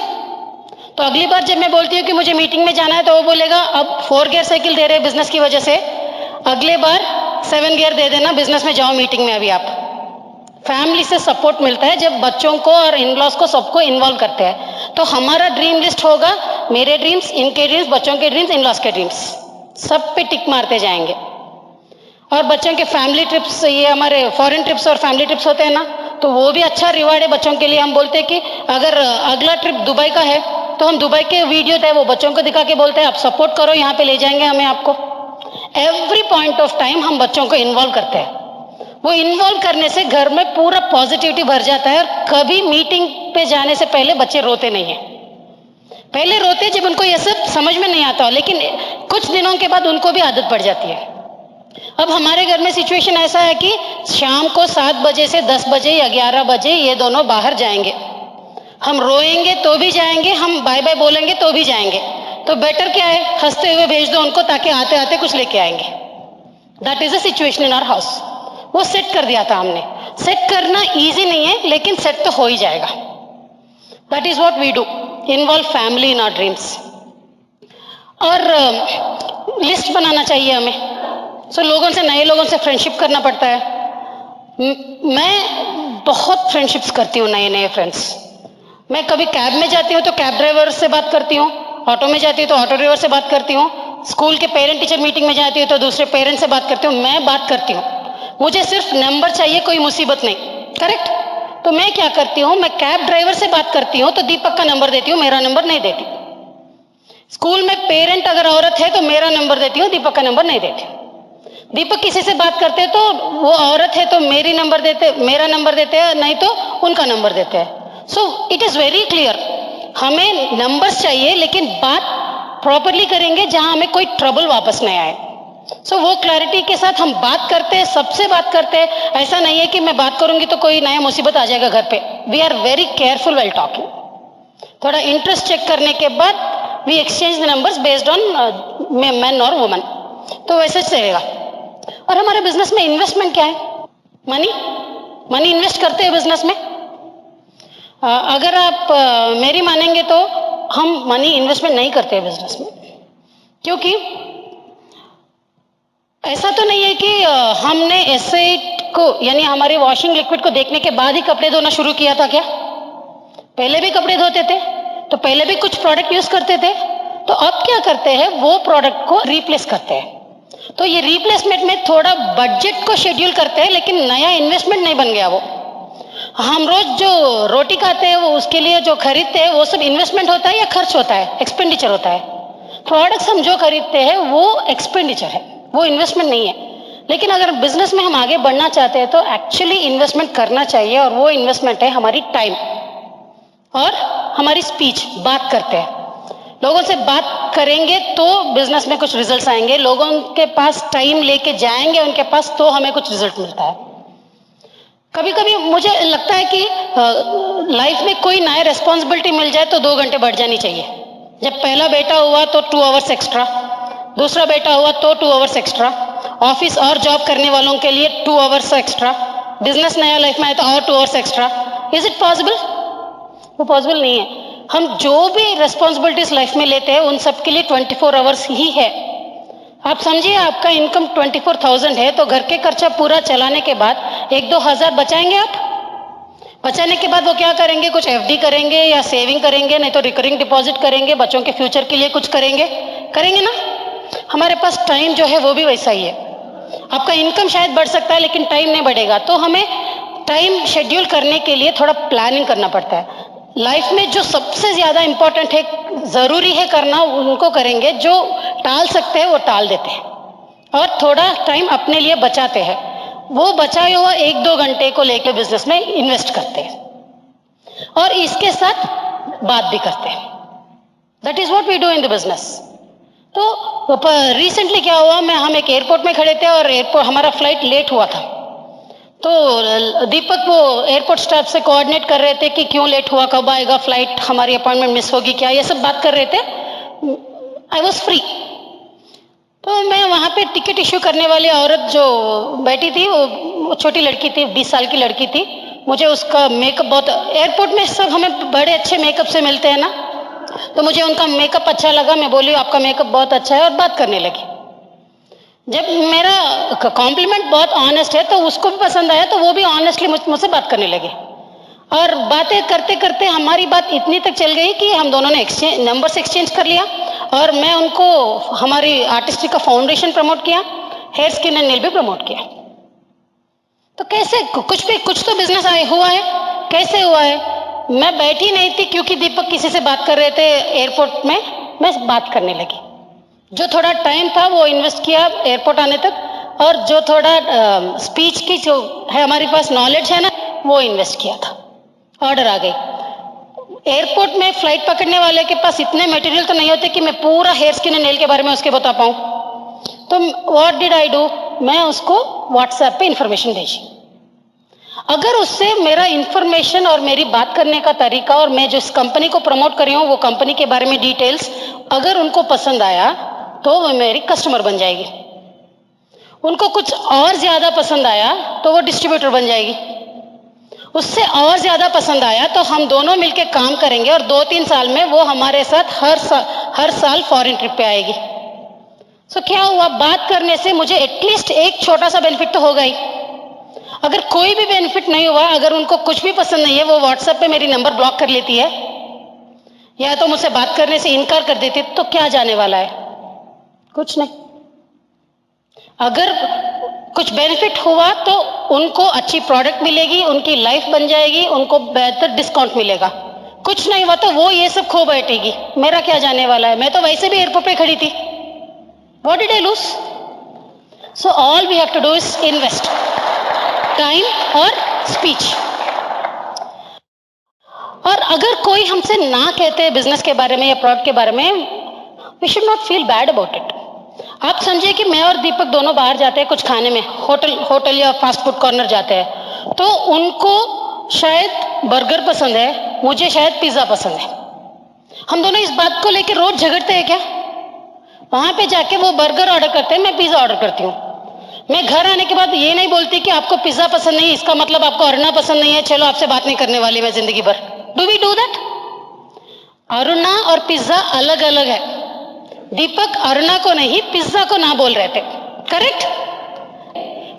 तो अगली बार जब मैं बोलती हूँ कि मुझे मीटिंग में जाना है, तो वो बोलेगा अब 4 गियर साइकिल दे रहे हैं बिजनेस की वजह से, अगले बार 7 गियर दे देना, बिजनेस में जाओ मीटिंग में। अभी आप फैमिली से सपोर्ट मिलता है जब बच्चों को और इन-लॉज को सबको इन्वॉल्व करते हैं। तो हमारा ड्रीम लिस्ट होगा, मेरे ड्रीम्स, इनके ड्रीम्स, बच्चों के ड्रीम्स, इन-लॉज के ड्रीम्स, सब पे टिक मारते जाएंगे। और बच्चों के फैमिली ट्रिप्स, ये हमारे फॉरेन ट्रिप्स और फैमिली ट्रिप्स होते हैं ना, तो वो भी अच्छा रिवार्ड है बच्चों के लिए। हम बोलते हैं कि अगर अगला ट्रिप दुबई का है तो हम दुबई के वीडियो थे वो बच्चों को दिखा के बोलते हैं आप सपोर्ट करो, यहाँ पे ले जाएंगे हमें आपको। एवरी पॉइंट ऑफ टाइम हम बच्चों को इन्वॉल्व करते हैं। वो इन्वॉल्व करने से घर में पूरा पॉजिटिविटी भर जाता है, और कभी मीटिंग पे जाने से पहले बच्चे रोते नहीं है। पहले रोते जब उनको ये सब समझ में नहीं आता, लेकिन कुछ दिनों के बाद उनको भी आदत पड़ जाती है। अब हमारे घर में सिचुएशन ऐसा है कि शाम को 7 बजे से 10 बजे या 11 बजे ये दोनों बाहर जाएंगे। हम रोएंगे तो भी जाएंगे, हम बाय बाय बोलेंगे तो भी जाएंगे। तो बेटर क्या है, हंसते हुए भेज दो उनको, ताकि आते आते कुछ लेके आएंगे। That is a situation in our house. वो सेट कर दिया था हमने। सेट करना इजी नहीं है, लेकिन सेट तो हो ही जाएगा। That is what we do, involve family in our dreams. और लिस्ट बनाना चाहिए हमें। लोगों से, नए लोगों से फ्रेंडशिप करना पड़ता है। मैं बहुत फ्रेंडशिप्स करती हूँ, नए नए फ्रेंड्स। मैं कभी कैब में जाती हूँ तो कैब ड्राइवर से बात करती हूँ, ऑटो में जाती हूँ तो ऑटो ड्राइवर से बात करती हूँ, स्कूल के पेरेंट टीचर मीटिंग में जाती हूँ तो दूसरे पेरेंट से बात करती हूँ। मैं बात करती हूँ, मुझे सिर्फ नंबर चाहिए, कोई मुसीबत नहीं। करेक्ट? तो मैं क्या करती हूँ, मैं कैब ड्राइवर से बात करती हूँ तो दीपक का नंबर देती हूँ, मेरा नंबर नहीं देती। स्कूल में पेरेंट अगर औरत है तो मेरा नंबर देती हूँ, दीपक का नंबर नहीं देती। दीपक किसी से बात करते हैं तो वो औरत है तो मेरा नंबर देते हैं, नहीं तो उनका नंबर देते हैं। सो इट इज वेरी क्लियर, हमें नंबर्स चाहिए लेकिन बात प्रॉपरली करेंगे जहां हमें कोई ट्रबल वापस नहीं आए। सो वो क्लैरिटी के साथ हम बात करते हैं, सबसे बात करते हैं। ऐसा नहीं है कि मैं बात करूंगी तो कोई नया मुसीबत आ जाएगा घर पे। We are very careful well talking. थोड़ा इंटरेस्ट चेक करने के बाद we exchange the numbers based on man और वुमन। तो वैसे चलेगा। और हमारे बिजनेस में इन्वेस्टमेंट क्या है? मनी इन्वेस्ट करते हैं बिजनेस में। अगर आप मेरी मानेंगे तो हम मनी इन्वेस्टमेंट नहीं करते हैं बिजनेस में, क्योंकि ऐसा तो नहीं है कि हमने एसेट को, यानी हमारे वॉशिंग लिक्विड को देखने के बाद ही कपड़े धोना शुरू किया था क्या? पहले भी कपड़े धोते थे तो पहले भी कुछ प्रोडक्ट यूज करते थे, तो अब क्या करते हैं, वो प्रोडक्ट को रिप्लेस करते हैं। तो ये रिप्लेसमेंट में थोड़ा बजट को शेड्यूल करते हैं, लेकिन नया इन्वेस्टमेंट नहीं बन गया वो। हम रोज जो रोटी खाते हैं वो उसके लिए जो खरीदते हैं वो सब इन्वेस्टमेंट होता है या खर्च होता है, एक्सपेंडिचर होता है। प्रोडक्ट्स हम जो खरीदते हैं वो एक्सपेंडिचर है, वो इन्वेस्टमेंट नहीं है। लेकिन अगर बिजनेस में हम आगे बढ़ना चाहते हैं तो एक्चुअली इन्वेस्टमेंट करना चाहिए, और वो इन्वेस्टमेंट है हमारी टाइम और हमारी स्पीच। बात करते हैं, लोगों से बात करेंगे तो बिजनेस में कुछ रिजल्ट्स आएंगे, लोगों के पास टाइम लेके जाएंगे उनके पास तो हमें कुछ रिजल्ट मिलता है। कभी कभी मुझे लगता है कि लाइफ में कोई नया रिस्पॉन्सिबिलिटी मिल जाए तो 2 घंटे बढ़ जानी चाहिए। जब पहला बेटा हुआ तो 2 आवर्स एक्स्ट्रा, दूसरा बेटा हुआ तो 2 आवर्स एक्स्ट्रा, ऑफिस और जॉब करने वालों के लिए 2 आवर्स एक्स्ट्रा, बिजनेस नया लाइफ में आए तो और 2 hours extra. Is it possible? वो पॉसिबल नहीं है। हम जो भी रिस्पॉन्सिबिलिटीज लाइफ में लेते हैं उन सब के लिए 24 आवर्स ही है। आप समझिए, आपका इनकम 24,000 है तो घर के खर्चा पूरा चलाने के बाद 1-2 हज़ार बचाएंगे आप। बचाने के बाद वो क्या करेंगे, कुछ एफडी करेंगे या सेविंग करेंगे, नहीं तो रिकरिंग डिपॉजिट करेंगे, बच्चों के फ्यूचर के लिए कुछ करेंगे ना। हमारे पास टाइम जो है वो भी वैसा ही है। आपका इनकम शायद बढ़ सकता है लेकिन टाइम नहीं बढ़ेगा। तो हमें टाइम शेड्यूल करने के लिए थोड़ा प्लानिंग करना पड़ता है। लाइफ में जो सबसे ज्यादा इंपॉर्टेंट है, जरूरी है करना, उनको करेंगे। जो टाल सकते हैं वो टाल देते हैं और थोड़ा टाइम अपने लिए बचाते हैं। वो बचाए हुआ 1-2 घंटे को लेकर बिजनेस में इन्वेस्ट करते हैं और इसके साथ बात भी करते हैं। That is what we do in the business. तो रिसेंटली क्या हुआ, हम एक एयरपोर्ट में खड़े थे और एयरपोर्ट हमारा फ्लाइट लेट हुआ था। तो दीपक वो एयरपोर्ट स्टाफ से कोऑर्डिनेट कर रहे थे कि क्यों लेट हुआ, कब आएगा फ्लाइट, हमारी अपॉइंटमेंट मिस होगी क्या, ये सब बात कर रहे थे। I was free. तो मैं वहाँ पे टिकट इश्यू करने वाली औरत जो बैठी थी, वो छोटी लड़की थी, 20 साल की लड़की थी। मुझे उसका मेकअप बहुत, एयरपोर्ट में सब हमें बड़े अच्छे मेकअप से मिलते हैं ना, तो मुझे उनका मेकअप अच्छा लगा। मैं बोली आपका मेकअप बहुत अच्छा है और बात करने लगी। जब मेरा कॉम्प्लीमेंट बहुत ऑनेस्ट है तो उसको भी पसंद आया, तो वो भी ऑनेस्टली मुझसे बात करने लगे और बातें करते करते हमारी बात इतनी तक चल गई कि हम दोनों ने नंबर्स एक्सचेंज कर लिया और मैं उनको हमारी आर्टिस्ट्री का फाउंडेशन प्रमोट किया, हेयर स्किन एंड नेल भी प्रमोट किया। तो कैसे कुछ तो बिजनेस हुआ है। कैसे हुआ है? मैं बैठी नहीं थी क्योंकि दीपक किसी से बात कर रहे थे एयरपोर्ट में, मैं बात करने लगी। जो थोड़ा टाइम था वो इन्वेस्ट किया एयरपोर्ट आने तक, और जो थोड़ा स्पीच की जो है हमारे पास नॉलेज है ना, वो इन्वेस्ट किया था। ऑर्डर आ गई। एयरपोर्ट में फ्लाइट पकड़ने वाले के पास इतने मटेरियल तो नहीं होते कि मैं पूरा हेयर स्किन एंड नेल के बारे में उसके बता पाऊँ। तो व्हाट डिड आई डू, मैं उसको व्हाट्सएप पे इंफॉर्मेशन भेजी। अगर उससे मेरा इंफॉर्मेशन और मेरी बात करने का तरीका और मैं जिस कंपनी को प्रमोट कर रही हूँ वो कंपनी के बारे में डिटेल्स अगर उनको पसंद आया तो वो मेरी कस्टमर बन जाएगी। उनको कुछ और ज्यादा पसंद आया तो वो डिस्ट्रीब्यूटर बन जाएगी। उससे और ज्यादा पसंद आया तो हम दोनों मिलकर काम करेंगे और 2-3 साल में वो हमारे साथ हर साल फॉरेन ट्रिप पे आएगी। सो क्या हुआ, बात करने से मुझे एटलीस्ट एक छोटा सा बेनिफिट तो होगा ही। अगर कोई भी बेनिफिट नहीं हुआ, अगर उनको कुछ भी पसंद नहीं है, वो व्हाट्सएप पे मेरी नंबर ब्लॉक कर लेती है या तो मुझसे बात करने से इनकार कर देती, तो क्या जाने वाला है? कुछ नहीं। अगर कुछ बेनिफिट हुआ तो उनको अच्छी प्रोडक्ट मिलेगी, उनकी लाइफ बन जाएगी, उनको बेहतर डिस्काउंट मिलेगा। कुछ नहीं हुआ तो वो ये सब खो बैठेगी, मेरा क्या जाने वाला है? मैं तो वैसे भी एयरपोर्ट पे खड़ी थी। What did I lose? So all we have to do is invest time और स्पीच। और अगर कोई हमसे ना कहते हैं बिजनेस के बारे में या प्रोडक्ट के बारे में, we should not feel bad about it. आप समझिए कि मैं और दीपक दोनों बाहर जाते हैं कुछ खाने में, होटल या फास्ट फूड कॉर्नर जाते हैं, तो उनको शायद बर्गर पसंद है, मुझे शायद पिज्जा पसंद है। हम दोनों इस बात को लेकर रोज झगड़ते हैं क्या? वहां पे जाके वो बर्गर ऑर्डर करते हैं, मैं पिज्जा ऑर्डर करती हूँ। मैं घर आने के बाद ये नहीं बोलती कि आपको पिज्जा पसंद नहीं, इसका मतलब आपको अरुणा पसंद नहीं है, चलो आपसे बात नहीं करने वाली मैं जिंदगी भर। Do we do that? Aruna और पिज्जा अलग अलग है। दीपक अरुणा को नहीं, पिज्जा को ना बोल रहे थे, करेक्ट?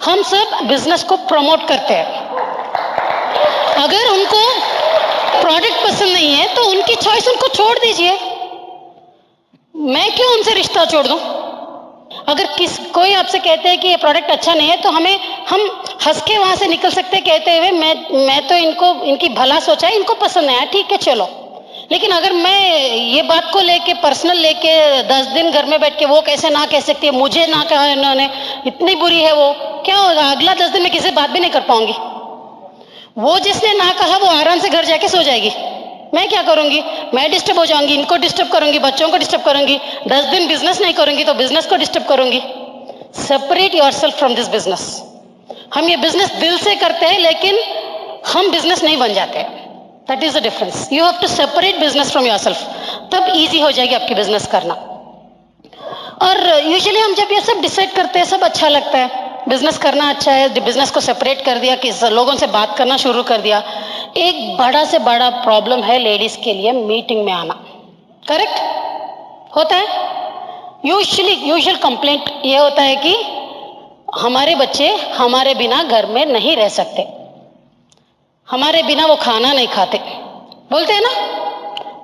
हम सब बिजनेस को प्रमोट करते हैं। अगर उनको प्रोडक्ट पसंद नहीं है तो उनकी चॉइस उनको छोड़ दीजिए। मैं क्यों उनसे रिश्ता छोड़ दूं? अगर कोई आपसे कहते हैं कि ये प्रोडक्ट अच्छा नहीं है तो हम हंस के वहां से निकल सकते हैं कहते हुए मैं तो इनकी भला सोचा है, इनको पसंद नहीं आया, ठीक है चलो। लेकिन अगर मैं ये बात को लेके पर्सनल लेके 10 दिन घर में बैठ के वो कैसे ना कह सकती है, मुझे ना कहा इन्होंने, इतनी बुरी है वो, क्या होगा? अगला 10 दिन में किसी से बात भी नहीं कर पाऊंगी। वो जिसने ना कहा वो आराम से घर जाके सो जाएगी। मैं क्या करूंगी? मैं डिस्टर्ब हो जाऊंगी, इनको डिस्टर्ब करूंगी, बच्चों को डिस्टर्ब करूंगी, 10 दिन बिजनेस नहीं करूंगी तो बिजनेस को डिस्टर्ब करूंगी। Separate yourself from this business. हम ये बिजनेस दिल से करते हैं लेकिन हम बिजनेस नहीं बन जाते। That is the difference. You have to separate business from yourself, तब इजी हो जाएगी आपकी बिजनेस करना। और यूजुअली हम जब ये सब डिसाइड करते हैं सब अच्छा लगता है, बिजनेस करना अच्छा है, बिजनेस को सेपरेट कर दिया, किस लोगों से बात करना शुरू कर दिया। एक बड़ा से बड़ा प्रॉब्लम है लेडीज के लिए मीटिंग में आना। करेक्ट होता है? यूजुअल कंप्लेंट ये होता है कि हमारे बच्चे हमारे बिना घर में नहीं रह सकते, हमारे बिना वो खाना नहीं खाते। बोलते हैं ना,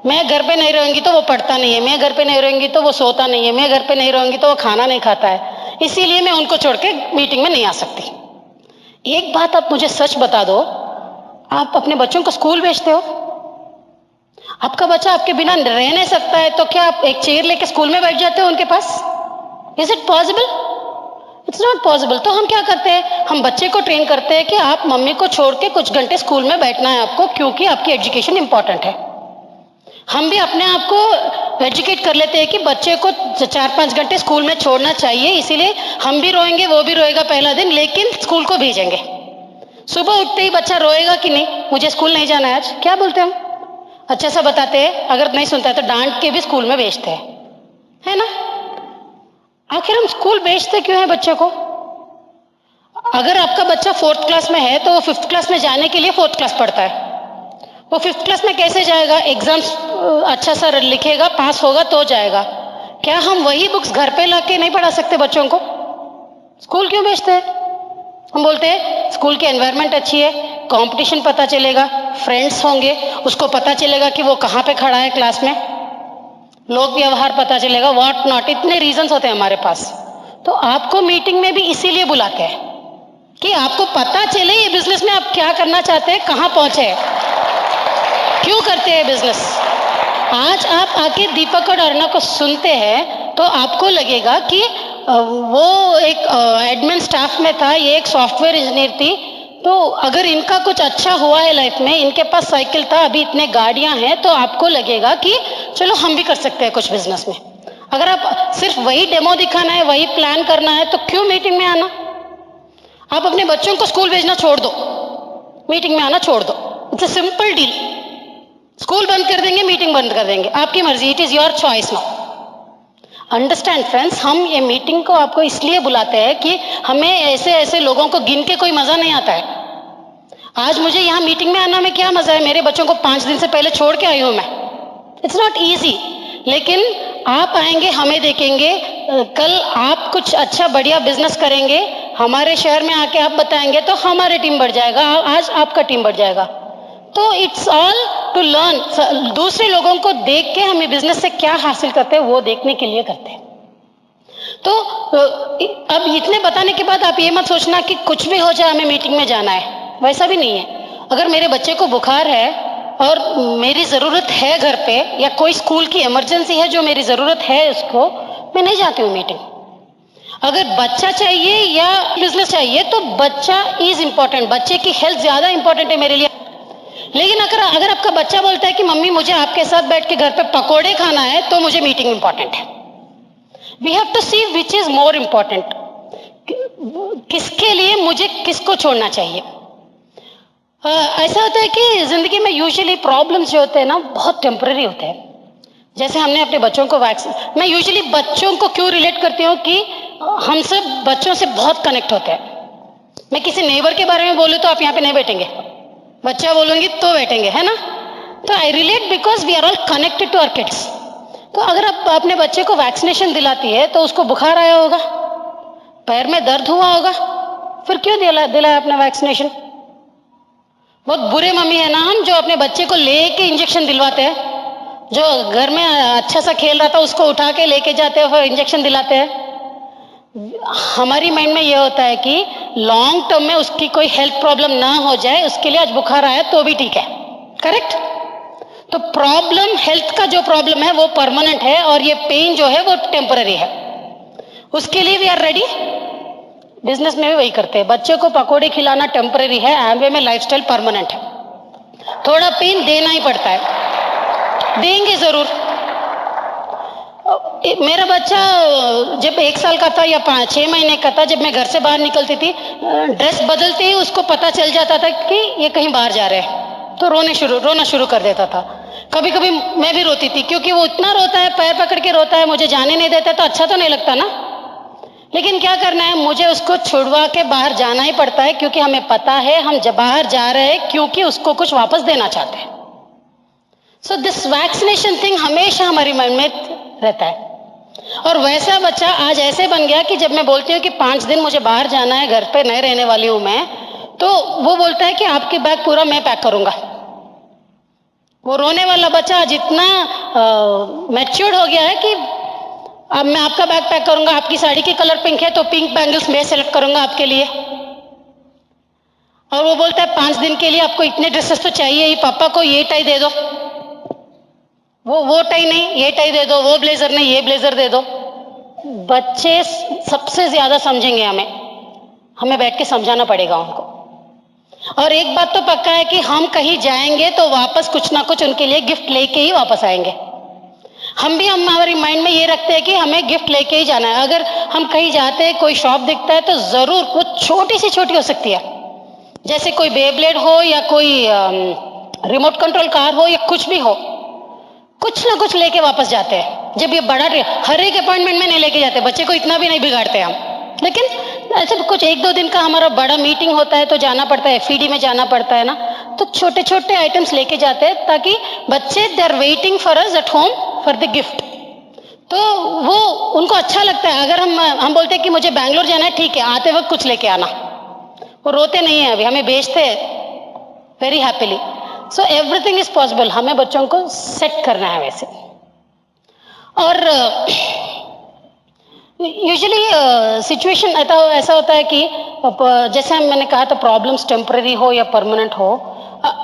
मैं घर पे नहीं रहूंगी तो वो पढ़ता नहीं है, मैं घर पे नहीं रहूंगी तो वो सोता नहीं है, मैं घर पे नहीं रहूंगी तो वो खाना नहीं खाता है, इसीलिए मैं उनको छोड़ के मीटिंग में नहीं आ सकती। एक बात आप मुझे सच बता दो, आप अपने बच्चों को स्कूल भेजते हो? आपका बच्चा आपके बिना रह नहीं सकता है तो क्या आप एक चेयर लेके स्कूल में बैठ जाते हो उनके पास? Is it possible? It's not possible. तो हम क्या करते हैं, हम बच्चे को ट्रेन करते हैं कि आप मम्मी को छोड़ के कुछ घंटे स्कूल में बैठना है आपको, क्योंकि आपकी एजुकेशन इंपॉर्टेंट है। हम भी अपने आप को एजुकेट कर लेते हैं कि बच्चे को 4-5 घंटे स्कूल में छोड़ना चाहिए, इसीलिए हम भी रोएंगे, वो भी रोएगा पहला दिन, लेकिन स्कूल को भेजेंगे। सुबह उठते ही बच्चा रोएगा कि नहीं, मुझे स्कूल नहीं जाना है आज, क्या बोलते हैं हम? अच्छा सा बताते हैं, अगर नहीं सुनता है तो डांट के भी स्कूल में भेजते हैं, है ना? आखिर हम स्कूल भेजते क्यों है बच्चे को? अगर आपका बच्चा 4th क्लास में है तो वो 5th क्लास में जाने के लिए 4th क्लास पढ़ता है। वो 5th क्लास में कैसे जाएगा? एग्जाम्स अच्छा सा लिखेगा, पास होगा तो जाएगा। क्या हम वही बुक्स घर पे लाके नहीं पढ़ा सकते बच्चों को? स्कूल क्यों भेजते हैं? हम बोलते हैं स्कूल की एनवायरनमेंट अच्छी है, कंपटीशन पता चलेगा, फ्रेंड्स होंगे, उसको पता चलेगा कि वो कहाँ पे खड़ा है क्लास में, लोग व्यवहार पता चलेगा, व्हाट नॉट, इतने रीजंस होते हैं हमारे पास। तो आपको मीटिंग में भी इसीलिए बुलाते हैं कि आपको पता चले ये बिजनेस में आप क्या करना चाहते हैं, कहाँ पहुंचे हैं, क्यों करते हैं बिजनेस। आज आप आके दीपक और अर्णा को सुनते हैं तो आपको लगेगा कि वो एक एडमिन स्टाफ में था, ये एक सॉफ्टवेयर इंजीनियर थी, तो अगर इनका कुछ अच्छा हुआ है लाइफ में, इनके पास साइकिल था, अभी इतने गाड़ियां हैं, तो आपको लगेगा कि चलो हम भी कर सकते हैं कुछ बिजनेस में। अगर आप सिर्फ वही डेमो दिखाना है, वही प्लान करना है, तो क्यों मीटिंग में आना? आप अपने बच्चों को स्कूल भेजना छोड़ दो, मीटिंग में आना छोड़ दो। It's a simple deal. School बंद कर देंगे, मीटिंग बंद कर देंगे, आपकी मर्जी, it is your choice now. Understand friends, हम ये मीटिंग को आपको इसलिए बुलाते हैं कि हमें ऐसे ऐसे लोगों को गिन के कोई मजा नहीं आता है। आज मुझे यहाँ मीटिंग में आना में क्या मजा है? मेरे बच्चों को 5 दिन से पहले छोड़ के आई हूँ मैं। इट्स नॉट ईजी, लेकिन आप आएंगे, हमें देखेंगे, कल आप कुछ अच्छा बढ़िया बिजनेस करेंगे, हमारे शहर में आके आप बताएंगे तो हमारी टीम बढ़ जाएगा, आज आपका टीम बढ़ जाएगा। तो इट्स ऑल टू लर्न। दूसरे लोगों को देख के हमें बिजनेस से क्या हासिल करते हैं वो देखने के लिए करते हैं। तो अब इतने बताने के बाद आप ये मत सोचना कि कुछ भी हो जाए हमें मीटिंग में जाना है, वैसा भी नहीं है। अगर मेरे बच्चे को बुखार है और मेरी ज़रूरत है घर पे, या कोई स्कूल की इमरजेंसी है जो मेरी ज़रूरत है उसको, मैं नहीं जाती हूँ मीटिंग। अगर बच्चा चाहिए या बिजनेस चाहिए तो बच्चा इज इम्पोर्टेंट, बच्चे की हेल्थ ज़्यादा इंपॉर्टेंट है मेरे लिए। लेकिन अगर आपका बच्चा बोलता है कि मम्मी मुझे आपके साथ बैठ के घर पे पकोड़े खाना है, तो मुझे मीटिंग इंपॉर्टेंट है। We have to see which is more important, किसके लिए मुझे किसको छोड़ना चाहिए। ऐसा होता है कि जिंदगी में यूजुअली प्रॉब्लम्स जो होते हैं ना बहुत टेम्पररी होते हैं। जैसे हमने अपने बच्चों को वैक्सीन, मैं यूजुअली बच्चों को क्यों रिलेट करती हूँ कि हम सब बच्चों से बहुत कनेक्ट होते हैं। मैं किसी नेबर के बारे में बोलूँ तो आप यहाँ पे नहीं बैठेंगे, बच्चा बोलूंगी तो बैठेंगे, है ना? तो I relate because we are all connected to our kids. तो अगर आप अपने बच्चे को वैक्सीनेशन दिलाती है तो उसको बुखार आया होगा, पैर में दर्द हुआ होगा, फिर क्यों दिलाया आपने वैक्सीनेशन? बहुत बुरे मम्मी है ना हम, जो अपने बच्चे को लेके इंजेक्शन दिलवाते हैं, जो घर में अच्छा सा खेल रहा था उसको उठा के लेके जाते हैं फिर इंजेक्शन दिलाते हैं। हमारी माइंड में ये होता है कि लॉन्ग टर्म में उसकी कोई हेल्थ प्रॉब्लम ना हो जाए, उसके लिए आज बुखार आया तो भी ठीक है, करेक्ट। तो प्रॉब्लम, हेल्थ का जो प्रॉब्लम है वो परमानेंट है और ये पेन जो है वो टेम्पररी है, उसके लिए वी आर रेडी। बिजनेस में भी वही करते हैं, बच्चे को पकोड़े खिलाना टेम्पररी है, एम्वे में लाइफस्टाइल परमानेंट है। थोड़ा पेन देना ही पड़ता है, देंगे जरूर। मेरा बच्चा जब 1 साल का था या 6 महीने का था, जब मैं घर से बाहर निकलती थी, ड्रेस बदलते ही उसको पता चल जाता था कि ये कहीं बाहर जा रहे हैं, तो रोना शुरू कर देता था। कभी कभी मैं भी रोती थी, क्योंकि वो इतना रोता है, पैर पकड़ के रोता है, मुझे जाने नहीं देता, तो अच्छा तो नहीं लगता ना। लेकिन क्या करना है, मुझे उसको छुड़वा के बाहर जाना ही पड़ता है, क्योंकि हमें पता है हम जब बाहर जा रहे हैं क्योंकि उसको कुछ वापस देना चाहते हैं। सो दिस वैक्सीनेशन थिंग हमेशा हमारी माइंड में रहता है। और वैसा बच्चा आज ऐसे बन गया कि जब मैं बोलती हूँ कि 5 दिन मुझे बाहर जाना है, घर पे नहीं रहने वाली हूं मैं, तो वो बोलता है कि आपकी बैग पूरा मैं पैक करूंगा। वो रोने वाला बच्चा आज इतना मैच्योर्ड हो गया है कि अब मैं आपका बैग पैक करूंगा, आपकी साड़ी की कलर पिंक है तो पिंक बैंगल्स मैं सेलेक्ट करूंगा आपके लिए। और वो बोलता है 5 दिन के लिए आपको इतने ड्रेसेस तो चाहिए ही, पापा को ये टाई दे दो, वो टाई नहीं ये टाई दे दो, वो ब्लेजर नहीं ये ब्लेजर दे दो। बच्चे सबसे ज्यादा समझेंगे, हमें बैठ के समझाना पड़ेगा उनको। और एक बात तो पक्का है कि हम कहीं जाएंगे तो वापस कुछ ना कुछ उनके लिए गिफ्ट लेके ही वापस आएंगे। हम हमारी माइंड में ये रखते हैं कि हमें गिफ्ट लेके ही जाना है। अगर हम कहीं जाते हैं, कोई शॉप दिखता है, तो जरूर वो छोटी सी छोटी हो सकती है, जैसे कोई बेब्लेड हो या कोई रिमोट कंट्रोल कार हो या कुछ भी हो, कुछ ना कुछ लेके वापस जाते हैं। जब ये बड़ा हर एक अपॉइंटमेंट में नहीं लेके जाते, बच्चे को इतना भी नहीं बिगाड़ते हम, लेकिन ऐसे कुछ 1-2 दिन का हमारा बड़ा मीटिंग होता है तो जाना पड़ता है, एफईडी में जाना पड़ता है ना, तो छोटे छोटे आइटम्स लेके जाते हैं ताकि बच्चे they are waiting for us at home for the gift. तो वो उनको अच्छा लगता है। अगर हम बोलते हैं कि मुझे बैंगलोर जाना है, ठीक है, आते वक्त कुछ लेके आना, वो रोते नहीं है, अभी हमें भेजते very happily. So everything is possible, हमें बच्चों को सेट करना है वैसे। और यूजुअली सिचुएशन ऐसा होता है कि जैसे मैंने कहा था, प्रॉब्लम्स टेम्पररी हो या परमानेंट हो,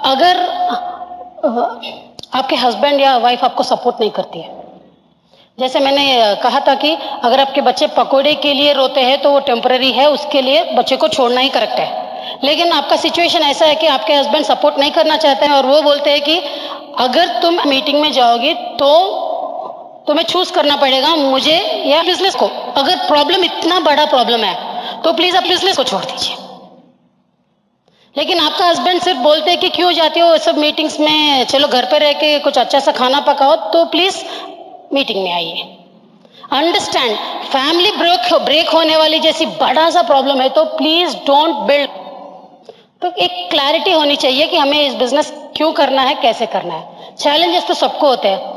अगर आपके हस्बैंड या वाइफ आपको सपोर्ट नहीं करती है, जैसे मैंने कहा था कि अगर आपके बच्चे पकोड़े के लिए रोते हैं तो वो टेम्पररी है, उसके लिए बच्चे को छोड़ना ही करेक्ट है। लेकिन आपका सिचुएशन ऐसा है कि आपके हस्बैंड सपोर्ट नहीं करना चाहते हैं और वो बोलते हैं कि अगर तुम मीटिंग में जाओगे तो तुम्हें चूज करना पड़ेगा मुझे या बिजनेस को। अगर प्रॉब्लम इतना बड़ा प्रॉब्लम है तो प्लीज आप बिजनेस को छोड़ दीजिए। लेकिन आपका हस्बैंड सिर्फ बोलते हैं कि क्यों जाती हो सब मीटिंग्स में, चलो घर पे रह के कुछ अच्छा सा खाना पकाओ, तो प्लीज मीटिंग में आइए। अंडरस्टैंड, फैमिली ब्रेक होने वाली जैसी बड़ा सा प्रॉब्लम है तो प्लीज डोंट बिल्ड। तो एक क्लैरिटी होनी चाहिए कि हमें इस बिजनेस क्यों करना है, कैसे करना है। चैलेंजेस तो सबको होते हैं,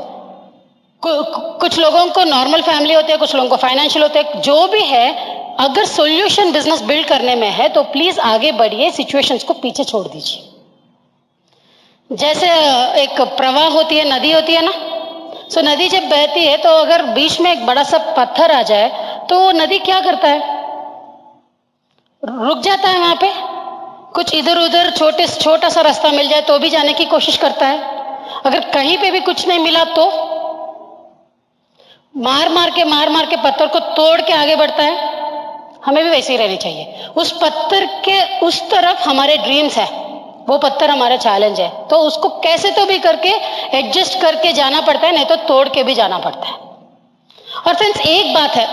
कुछ लोगों को नॉर्मल फैमिली होते हैं, कुछ लोगों को फाइनेंशियल होते हैं, जो भी है, अगर सॉल्यूशन बिजनेस बिल्ड करने में है तो प्लीज आगे बढ़िए, सिचुएशंस को पीछे छोड़ दीजिए। जैसे एक प्रवाह होती है, नदी होती है ना, सो नदी जब बहती है तो अगर बीच में एक बड़ा सा पत्थर आ जाए तो नदी क्या करता है, रुक जाता है वहां पे। कुछ इधर उधर छोटा सा रास्ता मिल जाए तो भी जाने की कोशिश करता है। अगर कहीं पे भी कुछ नहीं मिला तो मार मार के पत्थर को तोड़ के आगे बढ़ता है। हमें भी वैसे ही रहनी चाहिए। उस पत्थर के उस तरफ हमारे ड्रीम्स है, वो पत्थर हमारा चैलेंज है, तो उसको कैसे तो भी करके एडजस्ट करके जाना पड़ता है, नहीं तो तोड़ के भी जाना पड़ता है। और फ्रेंड्स, एक बात है,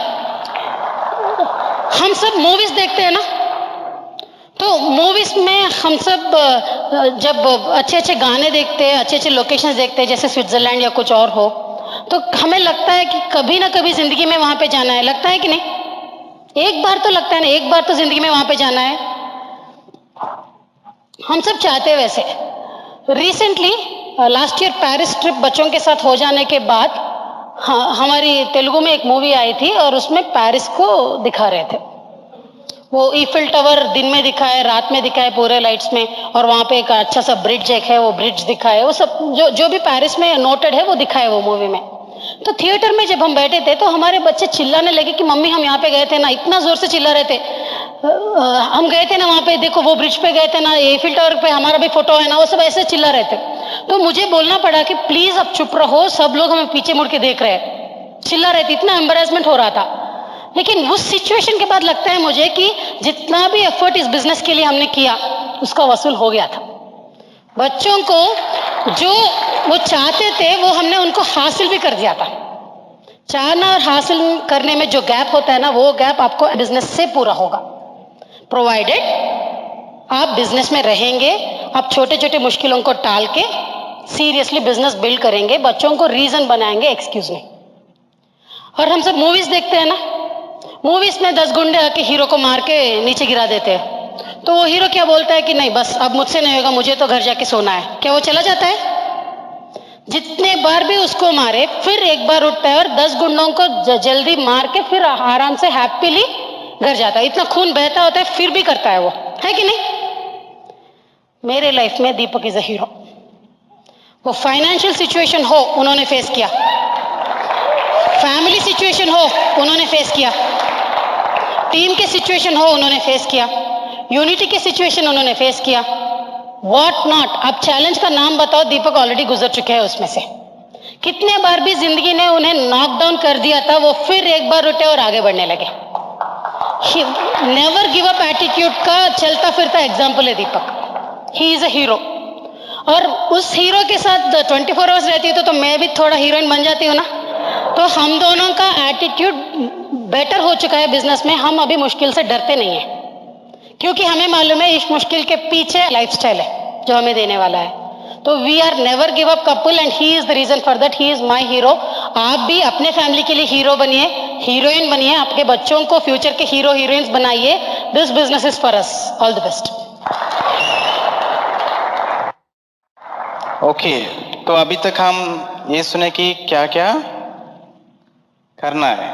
हम सब मूवीज देखते हैं ना, तो मूवीज में हम सब जब अच्छे अच्छे गाने देखते हैं, अच्छे अच्छे लोकेशंस देखते हैं, जैसे स्विट्जरलैंड या कुछ और हो, तो हमें लगता है कि कभी ना कभी जिंदगी में वहां पे जाना है। लगता है कि नहीं? एक बार तो लगता है ना, एक बार तो जिंदगी में वहां पे जाना है। हम सब चाहते हैं वैसे। Recently last year Paris trip बच्चों के साथ हो जाने के बाद हमारी तेलुगु में एक मूवी आई थी और उसमें पेरिस को दिखा रहे थे। वो ईफिल टावर दिन में दिखा है, रात में दिखा है पूरे लाइट्स में, और वहाँ पे एक अच्छा सा ब्रिज एक है, वो ब्रिज दिखा है, वो सब जो जो भी पेरिस में नोटेड है वो दिखा है वो मूवी में। तो थिएटर में जब हम बैठे थे तो हमारे बच्चे चिल्लाने लगे कि मम्मी हम यहाँ पे गए थे ना, इतना जोर से चिल्ला रहे थे, हम गए थे ना वहाँ पे, देखो वो ब्रिज पे गए थे ना, ईफिल टावर पे हमारा भी फोटो है ना, वो सब ऐसे चिल्ला रहे थे। तो मुझे बोलना पड़ा कि प्लीज अब चुप रहो, सब लोग हमें पीछे मुड़ के देख रहे हैं, चिल्ला रहे थे, इतना एम्बेरसमेंट हो रहा था। लेकिन उस सिचुएशन के बाद लगता है मुझे कि जितना भी एफर्ट इस बिजनेस के लिए हमने किया उसका वसूल हो गया था। बच्चों को जो वो चाहते थे वो हमने उनको हासिल भी कर दिया था। चाहना और हासिल करने में जो गैप होता है ना, वो गैप आपको बिजनेस से पूरा होगा, प्रोवाइडेड आप बिजनेस में रहेंगे, आप छोटे छोटे मुश्किलों को टाल के सीरियसली बिजनेस बिल्ड करेंगे, बच्चों को रीजन बनाएंगे, एक्सक्यूज नहीं। और हम सब मूवीज देखते हैं ना, मूवीज में 10 गुंडे आके हीरो को मार के नीचे गिरा देते हैं, तो वो हीरो क्या बोलता है कि नहीं बस अब मुझसे नहीं होगा, मुझे तो घर जाके सोना है, क्या वो चला जाता है? जितने बार भी उसको मारे फिर एक बार उठता है और 10 गुंडों को जल्दी मार के फिर आराम से हैप्पीली घर जाता है। इतना खून बहता होता है फिर भी करता है वो, है कि नहीं? मेरे लाइफ में दीपक इज अ हीरो। वो फाइनेंशियल सिचुएशन हो उन्होंने फेस किया, फैमिली सिचुएशन हो उन्होंने फेस किया, टीम के सिचुएशन हो उन्होंने फेस किया, यूनिटी के सिचुएशन उन्होंने फेस किया, व्हाट नॉट। अब चैलेंज का नाम बताओ, दीपक ऑलरेडी गुजर चुके हैं उसमें से। कितने बार भी जिंदगी ने उन्हें नॉकडाउन कर दिया था, वो फिर एक बार उठे और आगे बढ़ने लगे। नेवर गिव अप एटीट्यूड का चलता फिरता एग्जाम्पल है दीपक। He is a hero. और उस हीरो के साथ 24 आवर्स रहती है तो मैं भी थोड़ा हीरोइन बन जाती हूँ ना। तो हम दोनों का एटीट्यूड बेटर हो चुका है बिजनेस में। हम अभी मुश्किल से डरते नहीं है, क्योंकि हमें मालूम है इस मुश्किल के पीछे लाइफस्टाइल है जो हमें देने वाला है। तो we are never give up couple and he is the reason for that. He is my hero. आप भी अपने फैमिली के लिए हीरो बनिए, हीरोइन बनिए, आपके बच्चों को फ्यूचर के हीरो हीरोइंस बनाइए। This business is for us. All the best. Okay, तो अभी तक हम ये सुने कि क्या क्या करना है।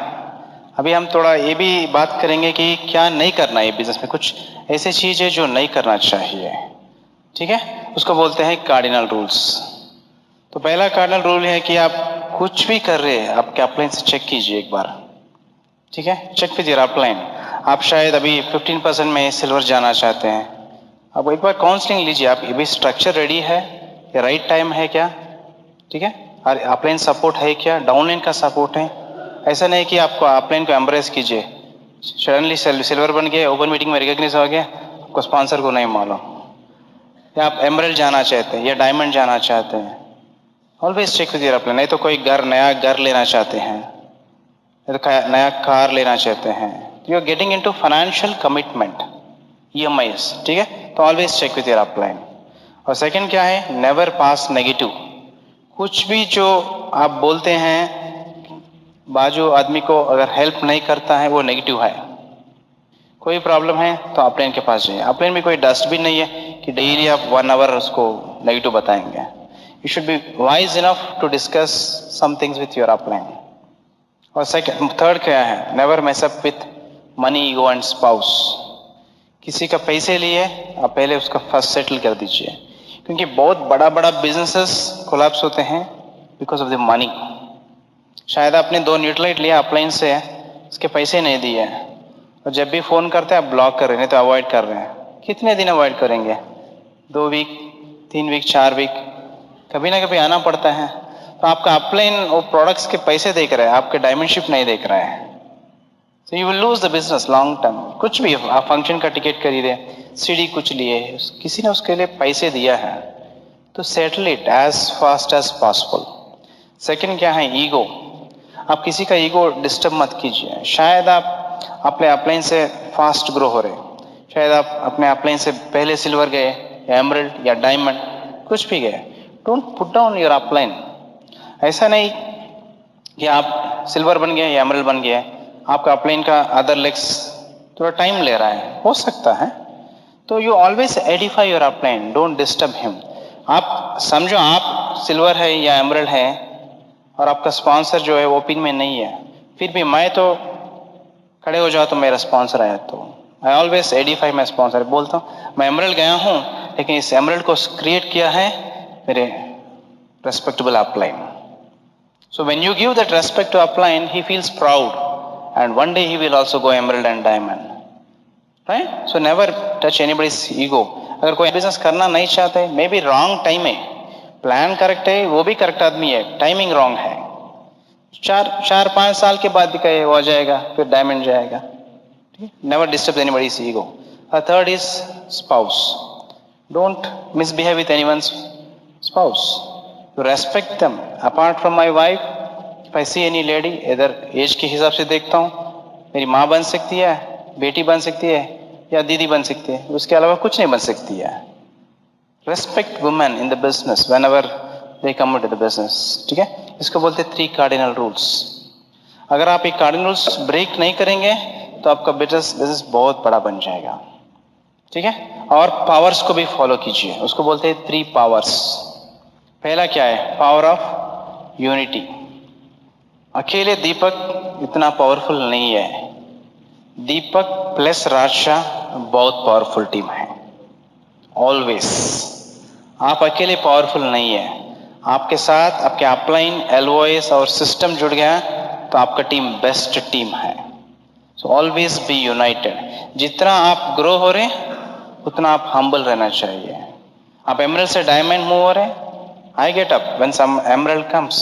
अभी हम थोड़ा ये भी बात करेंगे कि क्या नहीं करना है बिजनेस में। कुछ ऐसी चीज है जो नहीं करना चाहिए, ठीक है? उसको बोलते हैं कार्डिनल रूल्स। तो पहला कार्डिनल रूल है कि आप कुछ भी कर रहे हैं आपके अपलाइन से चेक कीजिए एक बार, ठीक है? Check with your upline. आप शायद अभी 15% में सिल्वर जाना चाहते हैं, आप एक बार काउंसलिंग लीजिए। आप अभी स्ट्रक्चर रेडी है, ये राइट टाइम है क्या, ठीक है? और अपलाइन सपोर्ट है क्या, डाउनलाइन का सपोर्ट है? ऐसा नहीं कि आपको अपलाइन को एम्ब्रेस कीजिए, सडनली सिल्वर बन गए, ओपन मीटिंग में रिकॉग्नाइज हो गया, आपको स्पॉन्सर को नहीं मालूम, या आप एमरल्ड जाना चाहते हैं या डायमंड जाना चाहते हैं। Always check with your upline. नहीं तो कोई नया घर लेना चाहते हैं, नया कार लेना चाहते हैं, you are getting into financial commitment, EMIs, ठीक है? तो always check with your upline. और सेकंड क्या है, नेवर पास नेगेटिव। कुछ भी जो आप बोलते हैं बाजू आदमी को अगर हेल्प नहीं करता है वो नेगेटिव है। कोई प्रॉब्लम है तो अपलाइन के पास जाइए। अपलाइन में कोई डस्टबिन नहीं है कि डेली आप 1 आवर उसको नेगेटिव बताएंगे। You should be wise enough to discuss some things with your upline. और थर्ड क्या है, never mess up with money, ego and spouse. किसी का पैसे लिए आप पहले उसका फर्स्ट सेटल कर दीजिए, क्योंकि बहुत बड़ा बड़ा बिजनेसेस कोलैप्स होते हैं बिकॉज ऑफ द मनी। शायद आपने 2 न्यूट्रलाइट लिया अपलाइन से, उसके पैसे नहीं दिए, और जब भी फोन करते हैं आप ब्लॉक कर रहे हैं, नहीं तो अवॉइड कर रहे हैं। कितने दिन अवॉइड करेंगे? 2 वीक, 3 वीक, 4 वीक, कभी ना कभी आना पड़ता है। तो आपका अपलाइन वो प्रोडक्ट्स के पैसे देख रहा है, आपके डायमेंडशिप नहीं देख रहा है। तो you will lose the business long term. कुछ भी आप फंक्शन का टिकट खरीदे, सीडी कुछ लिए, किसी ने उसके लिए पैसे दिया है, तो settle it as fast as possible. Second क्या है, ईगो। आप किसी का ईगो डिस्टर्ब मत कीजिए। शायद आप अपने अपलाइन से फास्ट ग्रो हो रहे, शायद आप अपने अपलाइन से पहले सिल्वर गए या एमरल्ड या डायमंड, कुछ भी गए, don't put down your upline. ऐसा नहीं कि आप सिल्वर बन गए या एमरल्ड बन गए, आपका अपलाइन का अदर लेग्स थोड़ा टाइम ले रहा है, हो सकता है। तो you always Edify your upline, don't disturb him. आप समझो आप सिल्वर है या एमरल्ड है और आपका स्पॉन्सर जो है वो पिन में नहीं है, फिर भी मैं तो खड़े हो जाओ तो मेरा स्पॉन्सर आया, तो I always Edify my sponsor, बोलता हूँ मैं एमरल्ड गया हूँ, लेकिन इस एमरल्ड को क्रिएट किया है मेरे respectable upline. So when you give that respect to upline, he feels proud, and one day he will also go emerald and diamond, right? So never touch anybody's ego. अगर कोई business करना नहीं चाहते, may be wrong time है, plan correct है, वो भी correct आदमी है, टाइमिंग रॉन्ग है, 4-5 साल के बाद भी कहे वो आ जाएगा, फिर डायमंड जाएगा. Never disturb anybody's ego. A third is spouse. Don't misbehave with anyone's spouse. You respect them. Apart from my wife, if I see any lady, either age के हिसाब से देखता हूँ, मेरी माँ बन सकती है, बेटी बन सकती है, या दीदी बन सकती है, उसके अलावा कुछ नहीं बन सकती है. Respect women in the business whenever they come into the business. ठीक है, इसको बोलते हैं 3 cardinal rules. अगर आप ये कार्डिनल रूल्स ब्रेक नहीं करेंगे तो आपका बिजनेस बहुत बड़ा बन जाएगा. ठीक है, और पावर्स को भी फॉलो कीजिए, उसको बोलते हैं 3 पावर्स. पहला क्या है? Power of unity. अकेले दीपक इतना पावरफुल नहीं है, दीपक प्लस राजशाह बहुत पावरफुल टीम है. ऑलवेज आप अकेले पावरफुल नहीं है, आपके साथ आपके अपलाइन, एलओएस और सिस्टम जुड़ गया तो आपका टीम बेस्ट टीम है. So always be united. जितना आप ग्रो हो रहे उतना आप हम्बल रहना चाहिए. आप एमरल्ड से डायमंड मूव हो रहे, I get up when some emerald comes.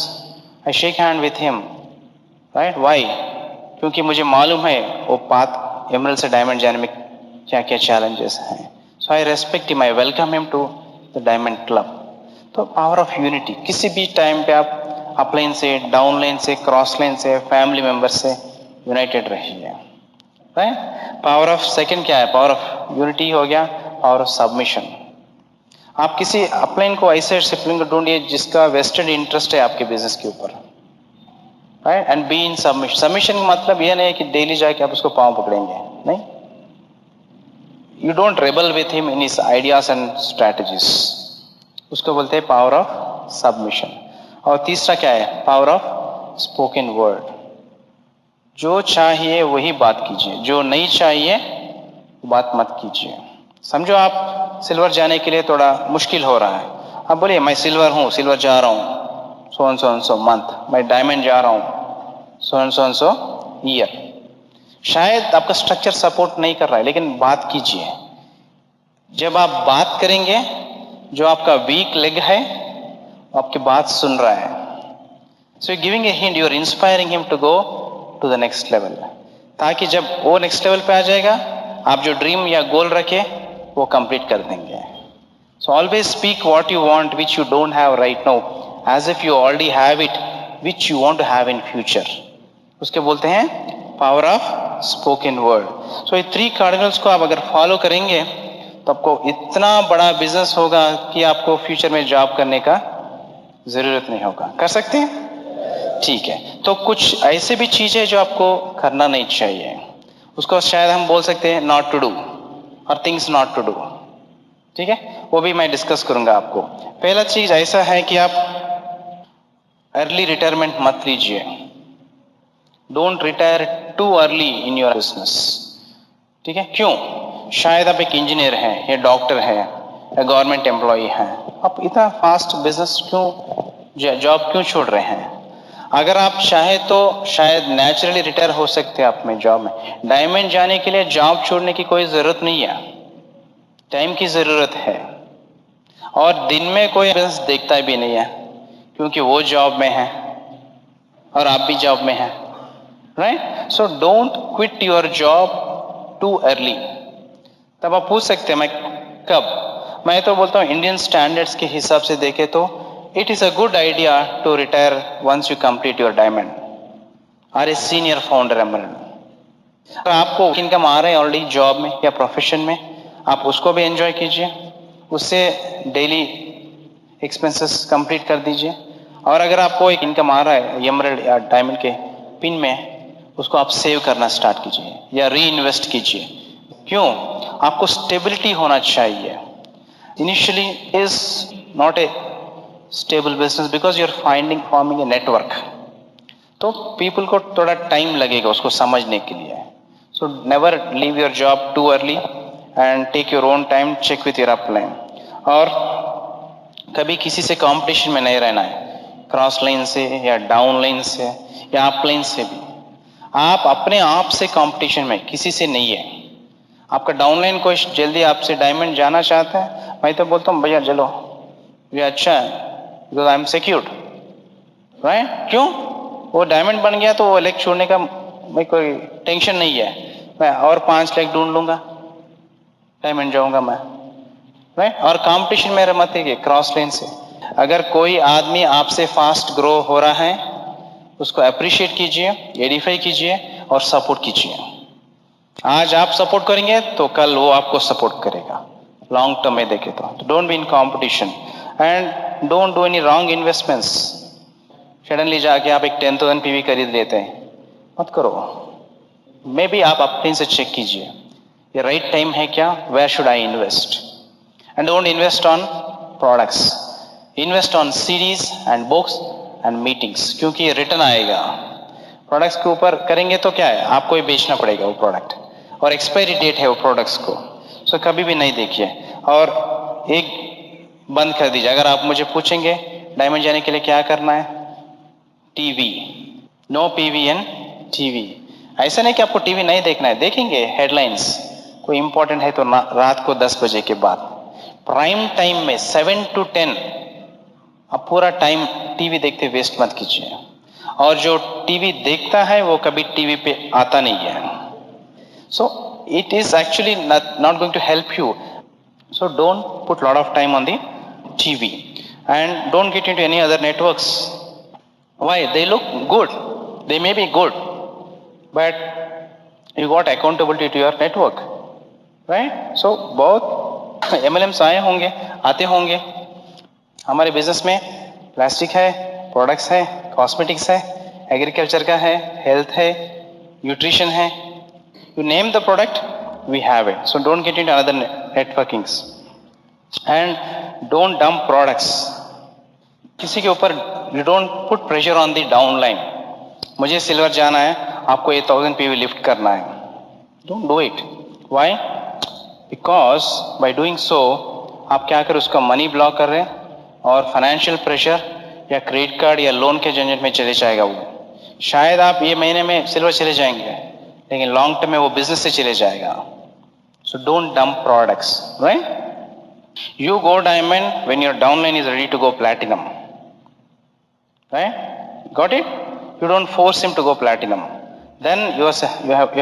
I shake hand with him, right? Why? क्योंकि मुझे मालूम है वो पाथ एमरल्ड से डायमंड जाने में क्या क्या चैलेंजेस हैं. So I respect him, I welcome him to the diamond club. तो पावर ऑफ यूनिटी. किसी भी टाइम पे आप अपलाइन से, डाउन लाइन से, क्रॉस लाइन से, फैमिली मेंबर से यूनाइटेड रहिए, राइट? पावर ऑफ सेकंड क्या है? पावर ऑफ यूनिटी हो गया. Power of submission. आप किसी अपलाइन को ऐसे डिसिप्लिन को ढूंढिए जिसका वेस्टेड इंटरेस्ट है आपके बिजनेस के ऊपर, right? And be in submission. Submission का मतलब यह नहीं है कि डेली जाके आप उसको पांव पकड़ेंगे, नहीं. You don't rebel with him in his ideas and strategies. उसको बोलते हैं पावर ऑफ सबमिशन. और तीसरा क्या है? Power of spoken word. जो चाहिए वही बात कीजिए, जो नहीं चाहिए बात मत कीजिए. समझो आप सिल्वर जाने के लिए थोड़ा मुश्किल हो रहा है, आप बोलिए मैं सिल्वर हूँ, सिल्वर जा रहा हूँ सो मंथ, मैं डायमंड जा रहा हूँ सो ईयर. शायद आपका स्ट्रक्चर सपोर्ट नहीं कर रहा है, लेकिन बात कीजिए. जब आप बात करेंगे, जो आपका वीक लेग है आपकी बात सुन रहा है. So giving a hint, you are inspiring him to go to the next level, ताकि जब वो नेक्स्ट लेवल पे आ जाएगा आप जो ड्रीम या गोल रखे वो कंप्लीट कर देंगे. So always speak what you want which you don't have right now, as if you already have it which you want to have in future. उसके बोलते हैं power of spoken word. So ये 3 cardinals को आप अगर follow करेंगे तो आपको इतना बड़ा बिजनेस होगा कि आपको फ्यूचर में जॉब करने का जरूरत नहीं होगा. कर सकते हैं? ठीक है. तो कुछ ऐसे भी चीजें जो आपको करना नहीं चाहिए, उसको शायद हम बोल सकते हैं नॉट टू डू और थिंग्स नॉट टू डू. ठीक है, वो भी मैं डिस्कस करूंगा आपको. पहला चीज ऐसा है कि आप अर्ली रिटायरमेंट मत लीजिए. Don't retire too early in your business. ठीक है, क्यों? शायद आप एक इंजीनियर हैं या डॉक्टर हैं या गवर्नमेंट एम्प्लॉय हैं, आप इतना फास्ट बिजनेस क्यों, जॉब क्यों छोड़ रहे हैं? अगर आप चाहे तो शायद नेचुरली रिटायर हो सकते हैं आप में जॉब में. डायमंड जाने के लिए जॉब छोड़ने की कोई जरूरत नहीं है, टाइम की जरूरत है. और दिन में कोई बिजनेस देखता भी नहीं है, क्योंकि वो जॉब में है और आप भी जॉब में हैं, right? So don't quit your job too early. तब आप पूछ सकते हैं मैं कब? मैं तो बोलता हूँ इंडियन स्टैंडर्ड्स के हिसाब से देखे तो it is a good idea to retire once you complete your diamond or a senior founder emerald. अगर आपको इनकम आ रहा है ऑलरेडी जॉब में या प्रोफेशन में, आप उसको भी एंजॉय कीजिए, उससे डेली एक्सपेंसेस कंप्लीट कर दीजिए. और अगर आपको एक इनकम आ रहा है एमरल्ड या डायमंड के पिन में, उसको आप सेव करना स्टार्ट कीजिए या री इन्वेस्ट कीजिए. क्यों? आपको स्टेबिलिटी होना चाहिए. Initially is not a stable business because you are forming a network. तो पीपल को थोड़ा टाइम लगेगा उसको समझने के लिए. So never leave your job too early and take your own time, check with your upline. और कभी किसी से कंपटीशन में नहीं रहना है, क्रॉस लाइन से या डाउन लाइन से या अप लाइन से भी। आप अपने आप से कंपटीशन में, किसी से नहीं है। आपका डाउन लाइन कोई जल्दी आपसे डायमंड जाना चाहता है, मैं तो बोलता हूँ भैया चलो, ये अच्छा है, because I am secured, right? क्यों? वो डायमंड बन गया तो वो लेग छोड़ने का मैं कोई टेंशन नहीं है, मैं और 5 लेग ढूंढ लूंगा, डायमंड जाऊंगा मैं, राइट? और कंपटीशन मेरा मत है क्रॉस लाइन से। अगर कोई आदमी आपसे फास्ट ग्रो हो रहा है, उसको अप्रिशिएट कीजिए, एडिफाई कीजिए और सपोर्ट कीजिए। आज आप सपोर्ट करेंगे तो कल वो आपको सपोर्ट करेगा, लॉन्ग टर्म में देखे तो। Don't be in competition and don't do any wrong investments. Suddenly जाके आप एक 10,000 पीवी खरीद लेते हैं, मत करो। मे बी आप अपने से चेक कीजिए, ये राइट टाइम है क्या, where should I invest. And don't invest on products, invest on series and books and meetings, क्योंकि ये रिटर्न आएगा। प्रोडक्ट्स के ऊपर करेंगे तो क्या है, आपको ही बेचना पड़ेगा वो प्रोडक्ट, और एक्सपायरी डेट है वो प्रोडक्ट्स को, सो कभी भी नहीं देखिए। और एक बंद कर दीजिए, अगर आप मुझे पूछेंगे डायमंड जाने के लिए क्या करना है, टीवी, नो पीवी इन टीवी। ऐसा नहीं कि आपको टीवी नहीं देखना है, देखेंगे हेडलाइंस, कोई इंपॉर्टेंट है तो रात को 10 बजे के बाद, प्राइम टाइम में 7 to 10 आप पूरा टाइम टीवी देखते वेस्ट मत कीजिए। और जो टीवी देखता है वो कभी टीवी पे आता नहीं है, so it is actually not going to help you. So don't put lot of time on the TV and don't get into any other networks. Why? They look good, they may be good, but you got accountability to your network, right? So बहुत MLMs आए होंगे, आते होंगे हमारे business में। Plastic है, products है, cosmetics है, एग्रीकल्चर का है, हेल्थ है, न्यूट्रिशन है, you name the product we have it. So don't get into another networkings and don't dump products किसी के ऊपर। You don't put pressure on the downline, मुझे सिल्वर जाना है, आपको 1000 PV लिफ्ट करना है, don't do it. Why? Because by doing so आप क्या कर, उसका मनी ब्लॉक कर रहे हैं और फाइनेंशियल प्रेशर या क्रेडिट कार्ड या लोन के झंझट में चले जाएगा वो। शायद आप ये महीने में सिल्वर चले जाएंगे, लेकिन लॉन्ग टर्म में वो बिजनेस से चले जाएगा। So don't dump products, right? You go diamond when your downline is ready to go platinum, right? Got it? You don't force him to go platinum. Then you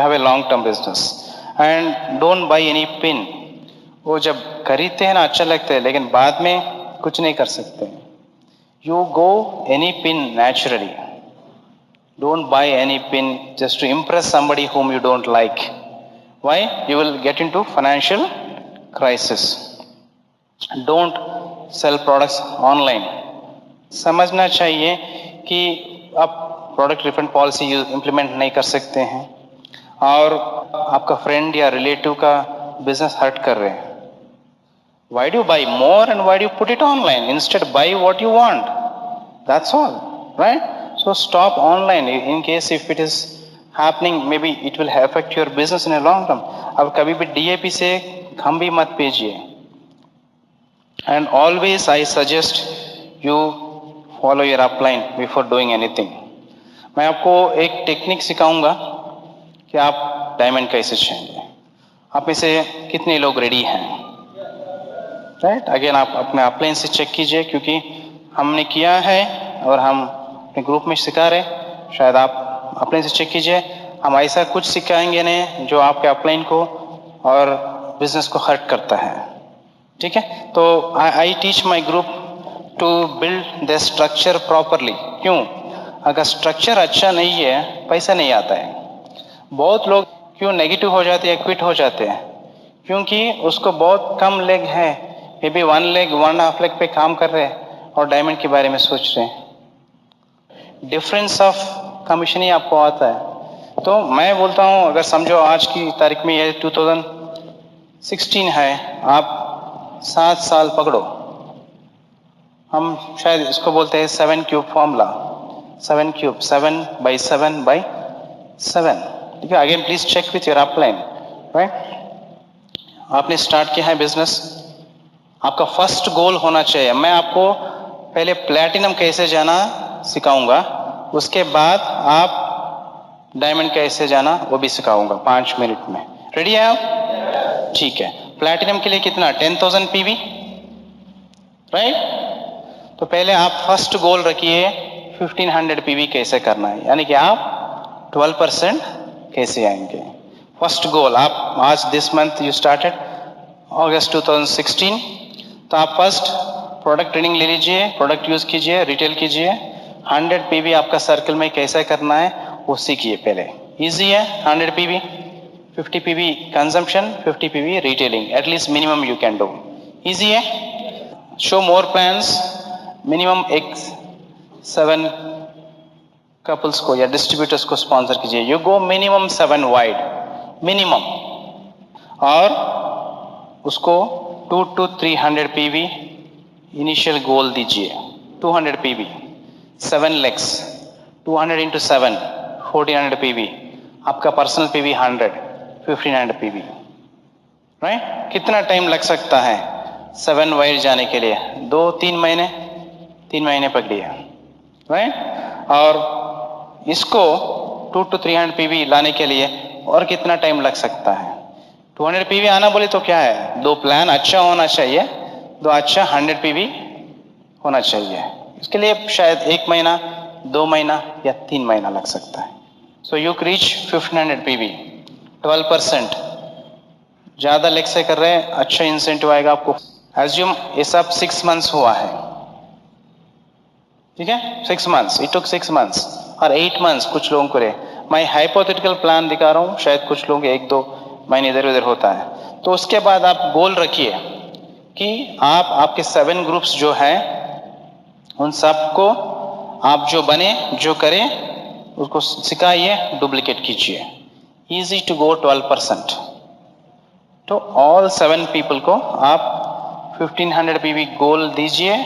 have a long term business. And don't buy any pin. वो जब खरीदते हैं ना अच्छा लगता है, लेकिन बाद में कुछ नहीं कर सकते। You go any pin naturally. Don't buy any pin just to impress somebody whom you don't like. Why? You will get into financial crisis. Don't sell products online. समझना चाहिए कि आप प्रोडक्ट रिफंड पॉलिसी इंप्लीमेंट नहीं कर सकते हैं और आपका फ्रेंड या रिलेटिव का बिजनेस हर्ट कर रहे हैं। Why do you buy more and why do you put it online? Instead buy what you want, that's all, right? So stop online in case if it is happening, maybe it will affect your business in a long term. अब कभी भी DAP से हम भी मत भेजिए। And always I suggest you follow your upline before doing anything. मैं आपको एक टेक्निक सिखाऊंगा कि आप डायमंड कैसे छेंगे। आप में से कितने लोग रेडी हैं, राइट? अगेन आप अपने अपलाइन से चेक कीजिए, क्योंकि हमने किया है और हम अपने ग्रुप में सिखा रहे। शायद आप अपलाइन से चेक कीजिए। हम ऐसा कुछ सिखाएंगे नहीं जो आपके अपलाइन को और बिजनेस को हर्ट करता है, ठीक है? तो I teach my group to build the structure properly. क्यों? अगर स्ट्रक्चर अच्छा नहीं है, पैसा नहीं आता है। बहुत लोग क्यों नेगेटिव हो जाते हैं, क्विट हो जाते हैं? क्योंकि उसको बहुत कम लेग है, मे बी 1 लेग 1.5 लेग पे काम कर रहे हैं और डायमंड के बारे में सोच रहे हैं। डिफरेंस ऑफ कमीशन ही आपको आता है। तो मैं बोलता हूँ, अगर समझो आज की तारीख में ये 2016 है, आप 7 साल पकड़ो। हम शायद इसको बोलते हैं 7 cube formula. 7 cube, 7 by 7 by 7, ठीक है, again please check with your upline, right? आपने स्टार्ट किया है बिजनेस, आपका फर्स्ट गोल होना चाहिए, मैं आपको पहले प्लैटिनम कैसे जाना सिखाऊंगा, उसके बाद आप डायमंड कैसे जाना वो भी सिखाऊंगा 5 मिनट में। रेडी है आप? ठीक है। प्लैटिनम के लिए कितना? 10,000 पीवी, राइट? तो पहले आप फर्स्ट गोल रखिए 1500 पीवी कैसे करना है, यानी कि आप 12% कैसे आएंगे। फर्स्ट गोल आप आज दिस मंथ यू स्टार्टेड अगस्त 2016, तो आप फर्स्ट प्रोडक्ट ट्रेनिंग ले लीजिए, प्रोडक्ट यूज कीजिए, रिटेल कीजिए, 100 पीवी आपका सर्कल में कैसे करना है वो सीखिए पहले। इजी है 100 PV, 50 PV consumption, 50 PV retailing, at least minimum you can do. Easy है। शो मोर प्लान्स, मिनिमम एक 7 कपल्स को या डिस्ट्रीब्यूटर्स को स्पॉन्सर कीजिए, you go minimum 7 wide minimum, और उसको 2 to 300 पीवी इनिशियल गोल दीजिए। 200 पीवी 7 लेग्स, 200 into 7 1400 पीवी, आपका पर्सनल पीवी 100 1500 पीवी, राइट? कितना टाइम लग सकता है 7 वाइड जाने के लिए? 2-3 महीने, 3 महीने पकड़िए, राइट? और इसको 2 to 300 पीवी लाने के लिए और कितना टाइम लग सकता है? 200 पीवी आना बोले तो क्या है, 2 प्लान अच्छा होना चाहिए, 2 अच्छा 100 पीवी होना चाहिए। इसके लिए शायद 1 महीना, 2 महीना या 3 महीना लग सकता है। So you reach 1500 PV, 12%। ज्यादा लेग से कर रहे हैं, अच्छा इंसेंटिव आएगा आपको। एज्यूम ये सब 6 मंथ्स हुआ है, ठीक है? 6 मंथ्स, इट टुक 6 मंथ्स और 8 मंथ्स कुछ लोगों को रहे। मैं हाइपोथेटिकल प्लान दिखा रहा हूँ, शायद कुछ लोग 1-2 महीने इधर उधर होता है। तो उसके बाद आप गोल रखिए कि आप आपके 7 ग्रुप्स जो है उन सबको आप जो बने जो करें उसको सिखाइए, डुप्लीकेट कीजिए। Easy to go 12%। तो ऑल 7 पीपल को आप 1500 पीवी गोल दीजिए,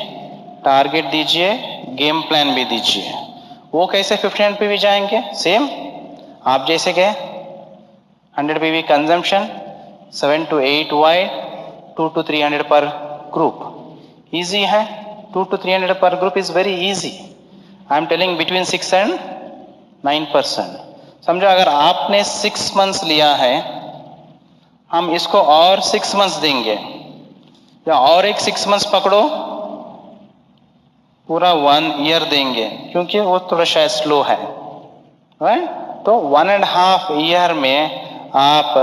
टारगेट दीजिए, गेम प्लान भी दीजिए। वो कैसे 1500 पीवी जाएंगे? सेम आप जैसे गए, 100 PV consumption, 7 to 8 wide, 2 to 300 पर ग्रुप। इजी है, 2 to 300 पर group is very easy. I am telling between 6 and 9%। समझो अगर आपने 6 मंथ्स लिया है, हम इसको और 6 मंथ्स देंगे, या और एक 6 मंथ्स पकड़ो, पूरा 1 ईयर देंगे, क्योंकि वो थोड़ा शायद स्लो है, राइट? तो 1.5 ईयर में आप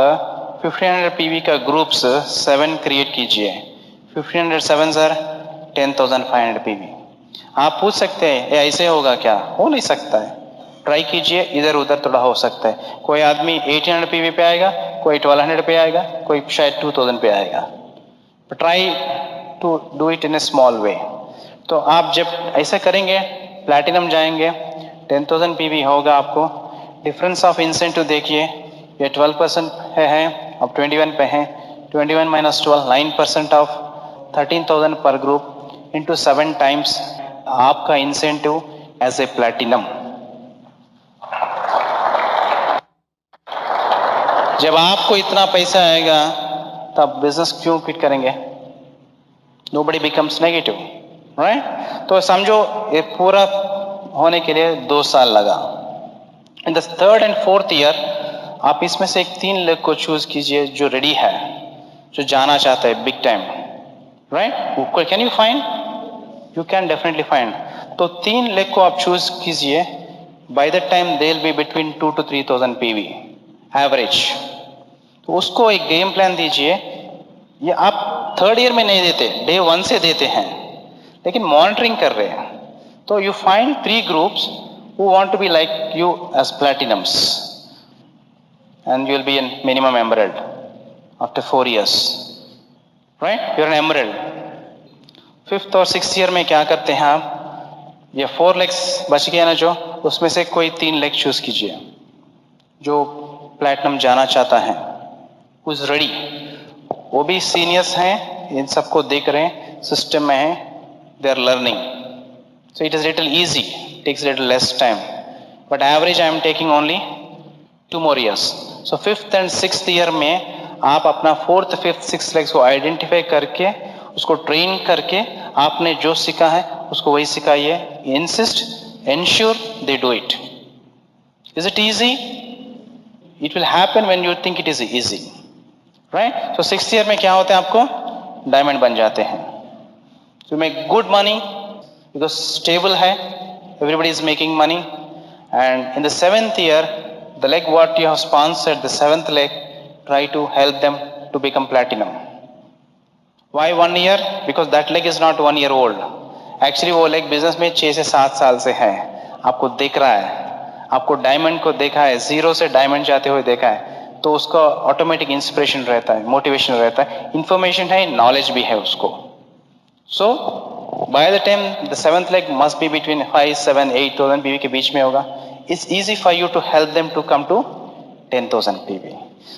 1500 पीवी का ग्रुप्स 7 क्रिएट कीजिए। 1500 7 सर 10,500 पीवी। आप पूछ सकते हैं ये ऐसे होगा क्या? हो नहीं सकता है, ट्राई कीजिए, इधर उधर थोड़ा हो सकता है। कोई आदमी 1800 पीवी पे आएगा, कोई 1200 पे आएगा, कोई शायद 2000 पे आएगा। Try to do it in a small way. तो आप जब ऐसा करेंगे, प्लैटिनम जाएंगे, 10,000 पीवी होगा आपको। डिफरेंस ऑफ इंसेंटिव देखिए, ये 12% है, अब 21 पे है, 21 minus 12 9% ऑफ 13,000 पर ग्रुप इंटू 7 टाइम्स आपका इंसेंटिव एज ए प्लैटिनम। जब आपको इतना पैसा आएगा तब बिजनेस क्यों क्विट करेंगे? Nobody becomes negative, right? तो समझो ये पूरा होने के लिए 2 साल लगा। In the 3rd and 4th year आप इसमें से एक 3 लेग को चूज कीजिए जो रेडी है, जो जाना चाहता है big time, right? Can you find? You can definitely find. तो 3 लेग को आप चूज कीजिए, by the time they will be between 2 to 3,000 PV average. तो उसको एक गेम प्लान दीजिए। ये आप 3rd ईयर में नहीं देते, डे 1 से देते हैं, लेकिन मॉनिटरिंग कर रहे हैं। तो you find 3 groups who want to be like you as platinums, and you will be in minimum emerald after 4 years, right? You're an emerald। 5th और 6th ईयर में क्या करते हैं आप? ये 4 लेग्स बच गए ना, जो उसमें से कोई 3 लेग चूज कीजिए जो प्लैटिनम जाना चाहता है, who's ready। वो भी सीनियर्स हैं, इन सबको देख रहे हैं, सिस्टम में है, they are learning. So it is little easy, takes little less time, but average I am taking only 2 more years. So 5th and 6th year में आप अपना 4th, 5th, 6th legs को आइडेंटिफाई करके उसको train करके आपने जो सीखा है उसको वही सिखाइए. Insist, ensure they do it. Is it easy? It will happen when you think it is easy, right? So 6th year में क्या होते हैं, आपको डायमंड बन जाते हैं. So you make good money because stable है, everybody is making money. And in the 7th year, the leg what you have sponsored, the 7th leg, try to help them to become platinum. Why 1 year? Because that leg is not 1 year old. Actually वो leg business में 6 से 7 साल से है. आपको दिख रहा है, आपको डायमंड को देखा है, जीरो से डायमंड जाते हुए देखा है, तो उसका ऑटोमेटिक इंस्पिरेशन रहता है, मोटिवेशन रहता है, इंफॉर्मेशन है, नॉलेज भी है उसको. So by the time the 7th leg must be between 5, 7, 8,000 PV के बीच में होगा. It's easy for you to help them to come to 10,000 PV.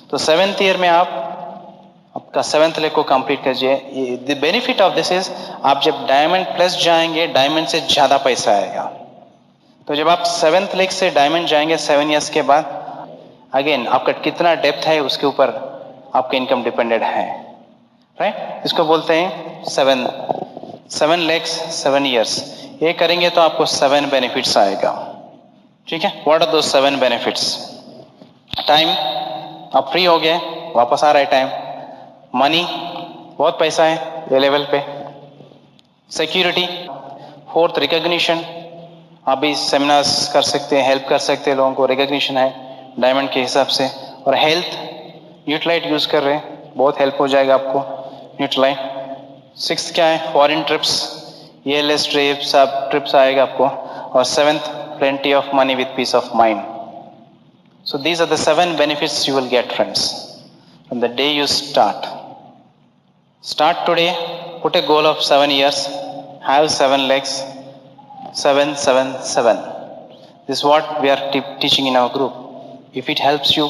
तो 7th year में आप आपका 7th leg को कंप्लीट कीजिए. The benefit of this is आप जब डायमंड प्लस जाएंगे, डायमंड से ज्यादा पैसा आएगा. तो जब आप 7th leg से डायमंड जाएंगे 7 years के बाद, अगेन आपका कितना डेप्थ है उसके ऊपर आपका इनकम डिपेंडेड है, राइट? इसको बोलते हैं 7 legs 7 years. ये करेंगे तो आपको 7 बेनिफिट्स आएगा. ठीक है? व्हाट आर दो 7 बेनिफिट्स? टाइम, आप फ्री हो गए, वापस आ रहा है टाइम. मनी, बहुत पैसा है ये लेवल पे. सिक्योरिटी. 4th रिकॉग्निशन, आप भी सेमिनार्स कर सकते हैं, हेल्प कर सकते हैं लोगों को, रिकॉग्निशन है डायमंड के हिसाब से. और हेल्थ, न्यूट्रलाइट यूज कर रहे हैं, बहुत हेल्प हो जाएगा आपको न्यूट्रलाइट. 6th क्या है? फॉरेन ट्रिप्स, ELS ट्रिप्स, सब ट्रिप्स आएगा आपको. और 7th plenty of money with peace of mind. So these are the 7 benefits you will get, friends, from the day you start. Start today, put a goal of 7 years, have 7 legs, 7, 7, 7. This is what we are teaching in our group. If it helps you,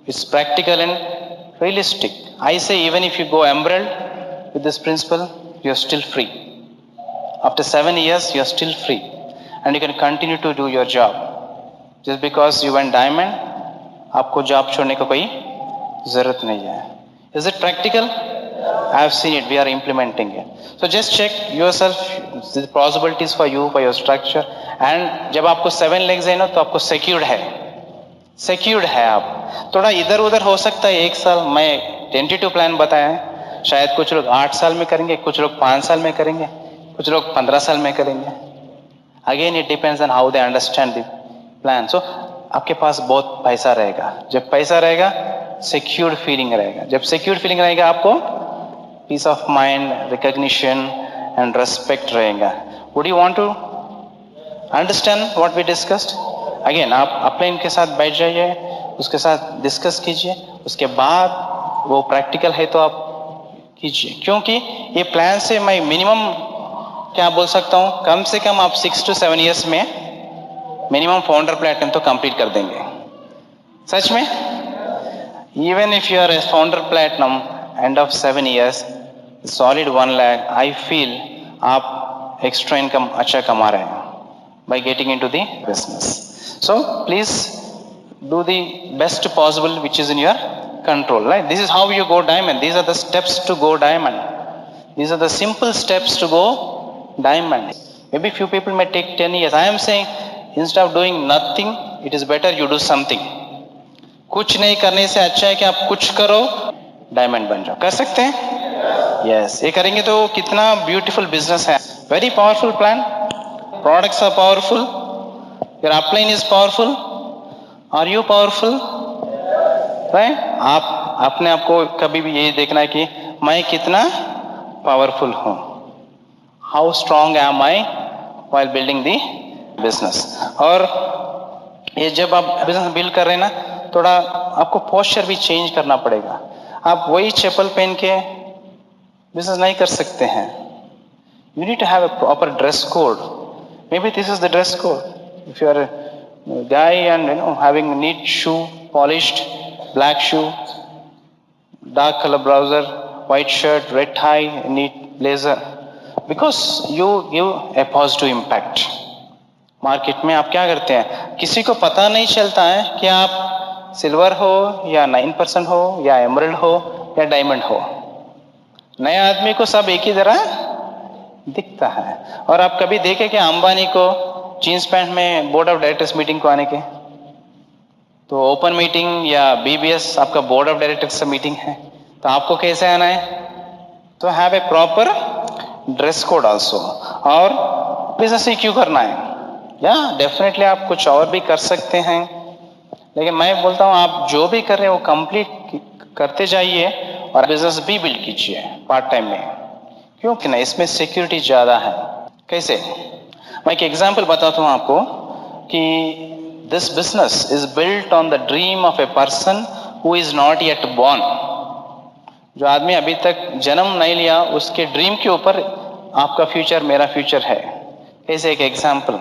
it's practical and realistic. I say even if you go emerald with this principle, you're still free. After 7 years, you're still free. And you can continue to do your job. Just because you went diamond, आपको job छोड़ने का कोई जरूरत नहीं है. Is it practical? I have seen it. We are implementing it. So just check yourself the possibilities for you, for your structure. And जब आपको 7 legs है ना, तो आपको secured है. Secured है आप. थोड़ा इधर उधर हो सकता है 1 साल. मैं tentative plan बताया है. शायद कुछ लोग 8 साल में करेंगे, कुछ लोग 5 साल में करेंगे, कुछ लोग 15 साल में करेंगे. Again, it depends on how they understand the plan. So, आपके पास बहुत पैसा रहेगा. जब पैसा रहेगा, secured feeling रहेगा. जब secured feeling रहेगा, आपको peace of mind, recognition, and respect रहेगा. Would you want to understand what we discussed? Again, आप अपने इनके साथ बैठ जाइए, उसके साथ डिस्कस कीजिए. उसके बाद वो प्रैक्टिकल है तो आप कीजिए. क्योंकि ये प्लान से मैं मिनिमम क्या बोल सकता हूँ, कम से कम आप 6 to 7 years में मिनिमम फाउंडर प्लेटिनम तो कंप्लीट कर देंगे. सच में? Even if you are a founder platinum end of 7 years, solid 1 lakh, I feel आप एक्स्ट्रा इनकम अच्छा कमा रहे हैं by getting into the business. So please do the best possible which is in your control, right? This is how you go diamond. These are the steps to go diamond. These are the simple steps to go diamond. Maybe few people may take 10 years. I am saying instead of doing nothing, it is better you do something. कुछ नहीं करने से अच्छा है कि आप कुछ करो, डायमंड बन जाओ. कर सकते हैं? Yes. ये करेंगे तो कितना ब्यूटीफुल बिजनेस है. Very powerful plan. Products are powerful. Your upline is powerful. Are you powerful? Right? आप अपने आप को कभी भी यही देखना है कि मैं कितना पावरफुल हूं. How strong am I while building the business. और ये जब आप बिजनेस बिल्ड कर रहे हैं ना, थोड़ा आपको पोस्चर भी चेंज करना पड़ेगा. आप वही चप्पल पहन के बिजनेस नहीं कर सकते हैं. You need to have a proper dress code. Maybe this is the dress code. If you are guy and having neat shoe, polished black shoe, dark color browser, white shirt, red tie, neat blazer, because you give a positive impact. Market में आप क्या करते हैं, किसी को पता नहीं चलता है कि आप सिल्वर हो या 9% हो या एमरल्ड हो या डायमंड हो, नए आदमी को सब एक ही तरह दिखता है। और आप कभी देखे कि अंबानी को जींस पैंट में बोर्ड ऑफ डायरेक्टर्स मीटिंग को आने के? तो ओपन मीटिंग या बीबीएस आपका बोर्ड ऑफ डायरेक्टर्स मीटिंग है, तो आपको कैसे आना है? तो have a proper dress code also. और बिजनेस ही क्यों करना है? या डेफिनेटली आप कुछ और भी कर सकते हैं, लेकिन मैं बोलता हूँ आप जो भी कर रहे हैं वो कंप्लीट करते जाइए और बिजनेस भी बिल्ड कीजिए पार्ट टाइम में। क्योंकि ना इसमें सिक्योरिटी ज्यादा है। कैसे? मैं एक एग्जांपल बताता हूँ आपको कि this business is built on the dream of a person who is not yet born. जो आदमी अभी तक जन्म नहीं लिया उसके ड्रीम के ऊपर आपका फ्यूचर मेरा फ्यूचर है। कैसे? एक एग्जांपल,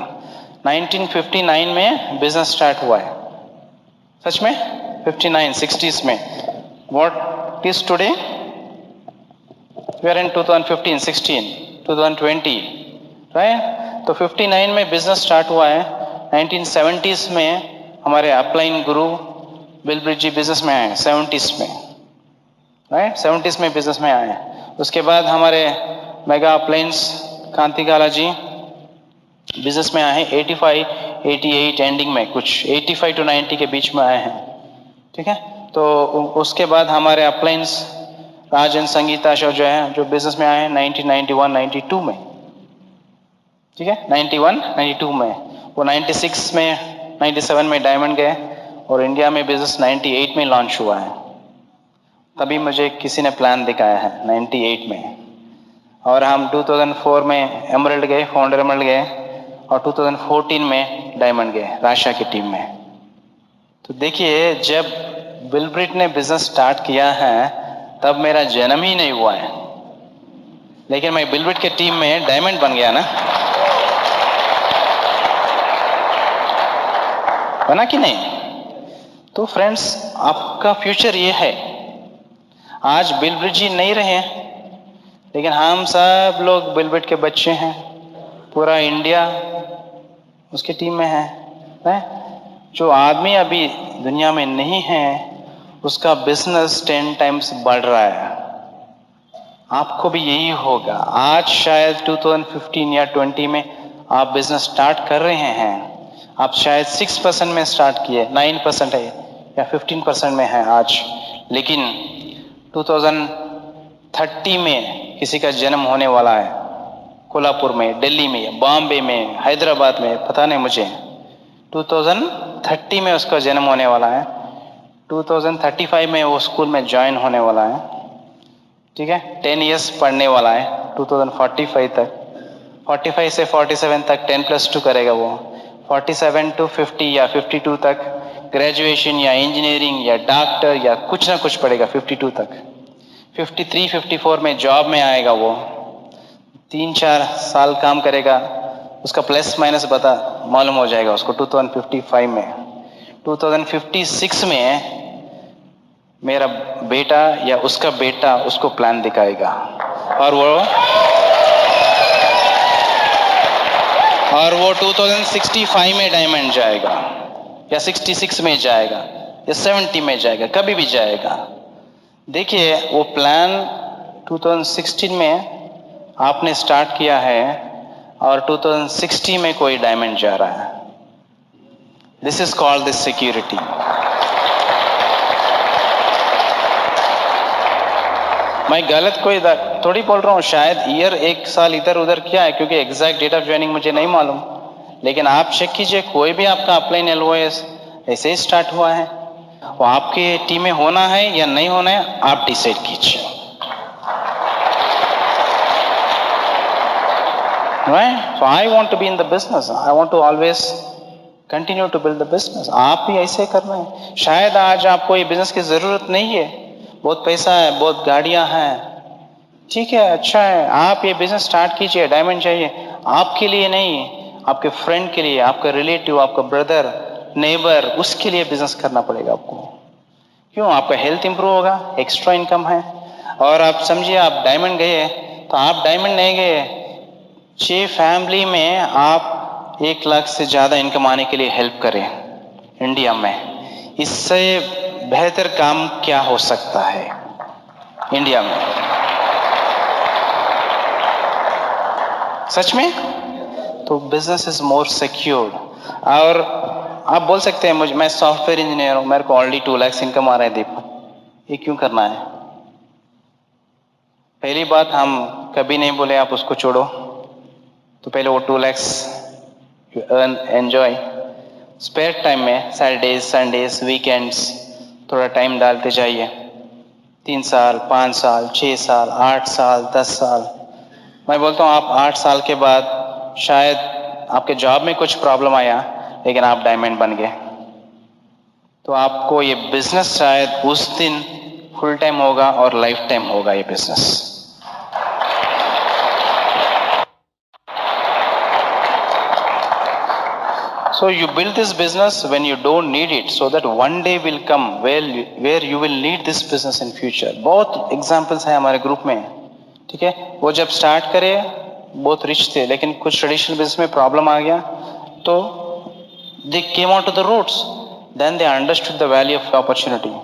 1959 में बिजनेस स्टार्ट हुआ है। सच में 59 60s में। What is today? We are in 2015 16 2020, right? तो 59 में बिजनेस स्टार्ट हुआ है। 1970s में हमारे अपलाइन गुरु बिलब्रिज जी बिजनेस में आए 70s में, राइट? 70s में बिजनेस में आए। उसके बाद हमारे मेगा अपलाइंस कांतिकाला जी बिजनेस में आए 85 88 एंडिंग में, कुछ 85 to 90 के बीच में आए हैं, ठीक है? तो उसके बाद हमारे अपलाइंस राजन संगीता शो जो है जो बिजनेस में आए हैं 1991 92 में, ठीक है? 91 92 में। वो 96 में 97 में डायमंड गए और इंडिया में बिजनेस 98 में लॉन्च हुआ है। तभी मुझे किसी ने प्लान दिखाया है 98 में। और हम 2004 में एमरल्ड गए, फाउंडर एमरल्ड गए, और 2014 में डायमंड गए राशा की टीम में। तो देखिए जब बिलब्रिट ने बिजनेस स्टार्ट किया है तब मेरा जन्म ही नहीं हुआ है, लेकिन मैं बिलब्रिट के टीम में डायमंड बन गया ना, बना कि नहीं? तो फ्रेंड्स आपका फ्यूचर ये है। आज बिलब्रिट जी नहीं रहे, लेकिन हम सब लोग बिलब्रिट के बच्चे हैं। पूरा इंडिया उसकी टीम में है। जो आदमी अभी दुनिया में नहीं है उसका बिजनेस 10 टाइम्स बढ़ रहा है। आपको भी यही होगा। आज शायद 2015 या 20 में आप बिजनेस स्टार्ट कर रहे हैं, आप शायद 6% में स्टार्ट किए, 9% है या 15% में है आज, लेकिन 2030 में किसी का जन्म होने वाला है, कोल्हापुर में, दिल्ली में, बॉम्बे में, हैदराबाद में, पता नहीं मुझे। 2030 में उसका जन्म होने वाला है, 2035 में वो स्कूल में ज्वाइन होने वाला है, ठीक है? 10 इयर्स पढ़ने वाला है 2045 तक। 45 से 47 तक 10+2 करेगा वो। 47 to 50 या 52 तक ग्रेजुएशन या इंजीनियरिंग या डॉक्टर या कुछ ना कुछ पढ़ेगा 52 तक। 53 54 में जॉब में आएगा वो, 3-4 साल काम करेगा, उसका प्लस माइनस बता मालूम हो जाएगा उसको 2055 में। 2056 में मेरा बेटा या उसका बेटा उसको प्लान दिखाएगा और वो 2065 में डायमंड जाएगा या 66 में जाएगा या 70 में जाएगा, कभी भी जाएगा। देखिए वो प्लान 2016 में आपने स्टार्ट किया है और 2060 में कोई डायमंड जा रहा है। This is called this security. मैं गलत कोई थोड़ी बोल रहा हूँ, शायद ईयर 1 साल इधर उधर किया है क्योंकि एग्जैक्ट डेट ऑफ ज्वाइनिंग मुझे नहीं मालूम, लेकिन आप चेक कीजिए कोई भी आपका अपलाइन LOS ऐसे ही स्टार्ट हुआ है। वो आपके टीम में होना है या नहीं होना है आप डिसाइड कीजिए, right? So I want to be in the business. I want to always continue to build the business. आप भी ऐसे करना है। शायद आज आपको ये बिजनेस की जरूरत नहीं है, बहुत पैसा है, बहुत गाड़ियां हैं, ठीक है, अच्छा है, आप ये बिजनेस स्टार्ट कीजिए। डायमंड चाहिए आपके लिए नहीं, आपके फ्रेंड के लिए, आपका रिलेटिव, आपका ब्रदर, नेबर, उसके लिए बिजनेस करना पड़ेगा आपको। क्यों? आपका हेल्थ इंप्रूव होगा, एक्स्ट्रा इनकम है। और आप समझिए आप डायमंड गए तो आप डायमंड नहीं गए, 6 फैमिली में आप 1 लाख से ज्यादा इनकम आने के लिए हेल्प करें इंडिया में। इससे बेहतर काम क्या हो सकता है इंडिया में? सच में? तो बिजनेस इज मोर सिक्योर्ड। और आप बोल सकते हैं मुझे, मैं सॉफ्टवेयर इंजीनियर हूं, मेरे को ऑलरेडी 2 लाख इनकम आ रहा है, दीपक ये क्यों करना है? पहली बात, हम कभी नहीं बोले आप उसको छोड़ो, तो पहले वो 2 lakh you earn, enjoy. Spare time में सैटरडेज, संडेज, वीकेंड्स थोड़ा टाइम डालते जाइए। 3 साल, 5 साल, 6 साल, 8 साल, 10 साल, मैं बोलता हूँ आप 8 साल के बाद शायद आपके जॉब में कुछ प्रॉब्लम आया, लेकिन आप डायमंड बन गए, तो आपको ये बिजनेस शायद उस दिन फुल टाइम होगा और लाइफ टाइम होगा ये business. So you build this business when you don't need it, so that one day will come where you will need this business in future. बहुत एग्जाम्पल्स हैं हमारे ग्रुप में, ठीक है? वो जब स्टार्ट करे बहुत रिच थे, लेकिन कुछ ट्रेडिशनल बिजनेस में प्रॉब्लम आ गया, तो they came onto the roads. Then they understood the value of opportunity,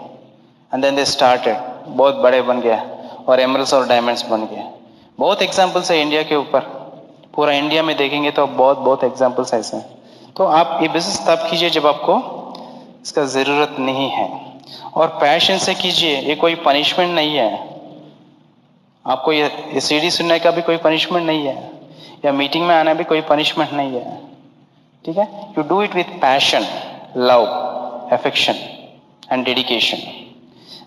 and then they started. बहुत बड़े बन गए और एमरल्ड्स और डायमंड्स बन गए। बहुत एग्जाम्पल्स है इंडिया के ऊपर, पूरा इंडिया में देखेंगे तो बहुत एग्जाम्पल्स ऐसे हैं। तो आप ये बिजनेस तब कीजिए जब आपको इसका जरूरत नहीं है, और पैशन से कीजिए। ये कोई पनिशमेंट नहीं है, आपको ये सीडी सुनने का भी कोई पनिशमेंट नहीं है, या मीटिंग में आना भी कोई पनिशमेंट नहीं है, ठीक है? You do it with passion, love, affection and dedication.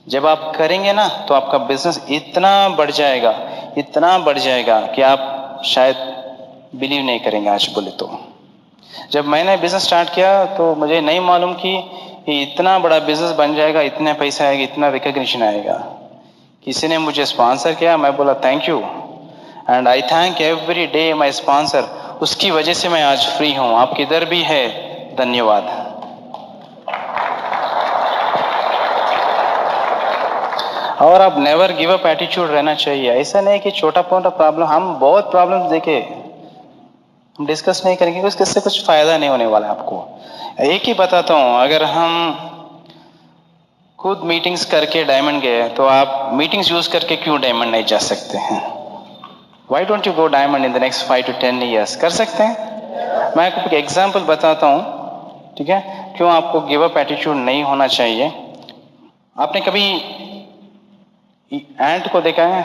जब आप करेंगे ना, तो आपका बिजनेस इतना बढ़ जाएगा, इतना बढ़ जाएगा कि आप शायद बिलीव नहीं करेंगे आज बोले तो। जब मैंने बिजनेस स्टार्ट किया तो मुझे नहीं मालूम कि ये इतना बड़ा बिजनेस बन जाएगा, इतना पैसा आएगा, इतना रिकॉग्निशन आएगा। किसी ने मुझे स्पॉन्सर किया, मैं बोला thank you, and I thank every day my sponsor. उसकी वजह से मैं आज फ्री हूं। आप किधर भी है, धन्यवाद। और आप नेवर गिव अप एटीट्यूड रहना चाहिए। ऐसा नहीं कि छोटा मोटा प्रॉब्लम, हम बहुत प्रॉब्लम देखे, हम डिस्कस नहीं करेंगे, इससे कुछ फायदा नहीं होने वाला आपको। एक ही बताता हूं, अगर हम खुद मीटिंग्स करके डायमंड गए, तो आप मीटिंग्स यूज करके क्यों डायमंड नहीं जा सकते हैं? Why don't you go diamond in the next 5 to 10 years? कर सकते हैं। मैं आपको एक एग्जाम्पल बताता हूं, ठीक है, क्यों आपको गिव अप एटीट्यूड नहीं होना चाहिए। आपने कभी एंट को देखा है?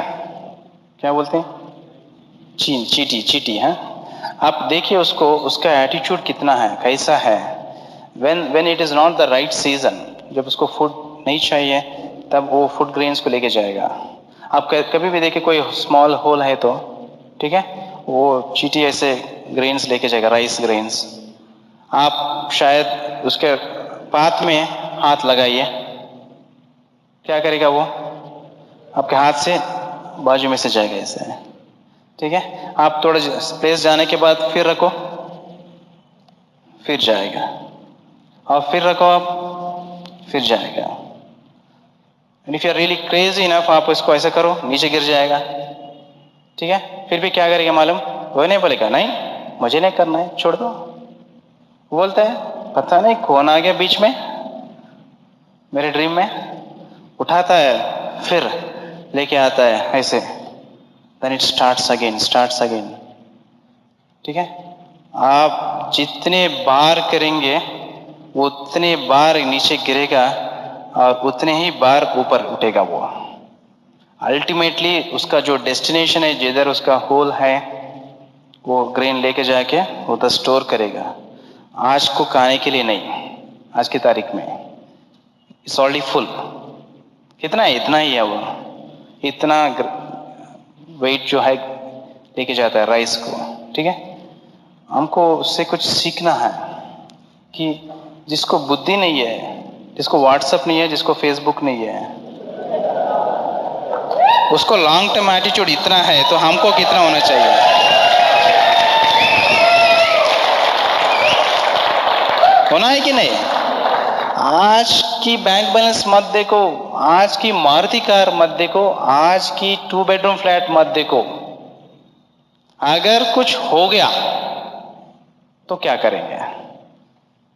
क्या बोलते हैं? चींटी है। आप देखिए उसको, उसका एटीट्यूड कितना है, कैसा है। when it is not the right season, जब उसको फूड नहीं चाहिए, तब वो फूड ग्रेन्स को लेके जाएगा। आप कभी भी देखिए कोई स्मॉल होल है तो, ठीक है, वो चींटी ऐसे ग्रेन्स लेके जाएगा, राइस ग्रेन्स। आप शायद उसके पात में हाथ लगाइए, क्या करेगा वो? आपके हाथ से बाजू में से जाएगा ऐसे, ठीक है। आप थोड़ा प्लेस जाने के बाद फिर रखो, फिर जाएगा, और फिर रखो आप, फिर जाएगा। And if you are really crazy enough, आप इसको ऐसा करो, नीचे गिर जाएगा, ठीक है। फिर भी क्या करेगा मालूम? वो नहीं बोलेगा नहीं मुझे नहीं करना है, छोड़ दो। वो बोलता है पता नहीं कौन आ गया बीच में मेरे ड्रीम में, उठाता है, फिर लेके आता है ऐसे, then it starts again, ठीक है। आप जितने बार करेंगे वो उतने बार नीचे गिरेगा और उतने ही बार ऊपर उठेगा वो। अल्टीमेटली उसका जो डेस्टिनेशन है, जिधर उसका होल है, वो ग्रेन लेके जाके उधर स्टोर करेगा। आज को खाने के लिए नहीं, आज की तारीख में इट्स ऑलरेडी फुल। कितना है? इतना ही है वो, इतना वेट जो है लेके जाता है राइस को, ठीक है। हमको उससे कुछ सीखना है कि जिसको बुद्धि नहीं है, जिसको व्हाट्सएप नहीं है, जिसको फेसबुक नहीं है, उसको लॉन्ग टर्म एटीट्यूड इतना है, तो हमको कितना होना चाहिए? होना है कि नहीं? आज की बैंक बैलेंस मत देखो, आज की मारुति कार मत देखो, आज की 2 बेडरूम फ्लैट मत देखो। अगर कुछ हो गया तो क्या करेंगे?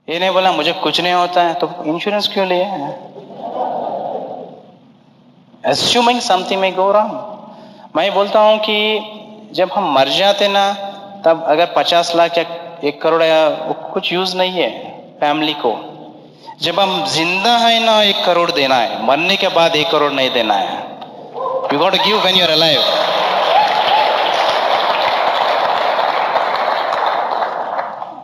ये नहीं बोला मुझे कुछ नहीं होता है तो इंश्योरेंस क्यों लिया है? Assuming something may go wrong. मैं बोलता हूं कि जब हम मर जाते ना, तब अगर 50 लाख या 1 करोड़ या कुछ यूज नहीं है फैमिली को। जब हम जिंदा है ना 1 करोड़ देना है, मरने के बाद 1 करोड़ नहीं देना है। You got to give when you're alive.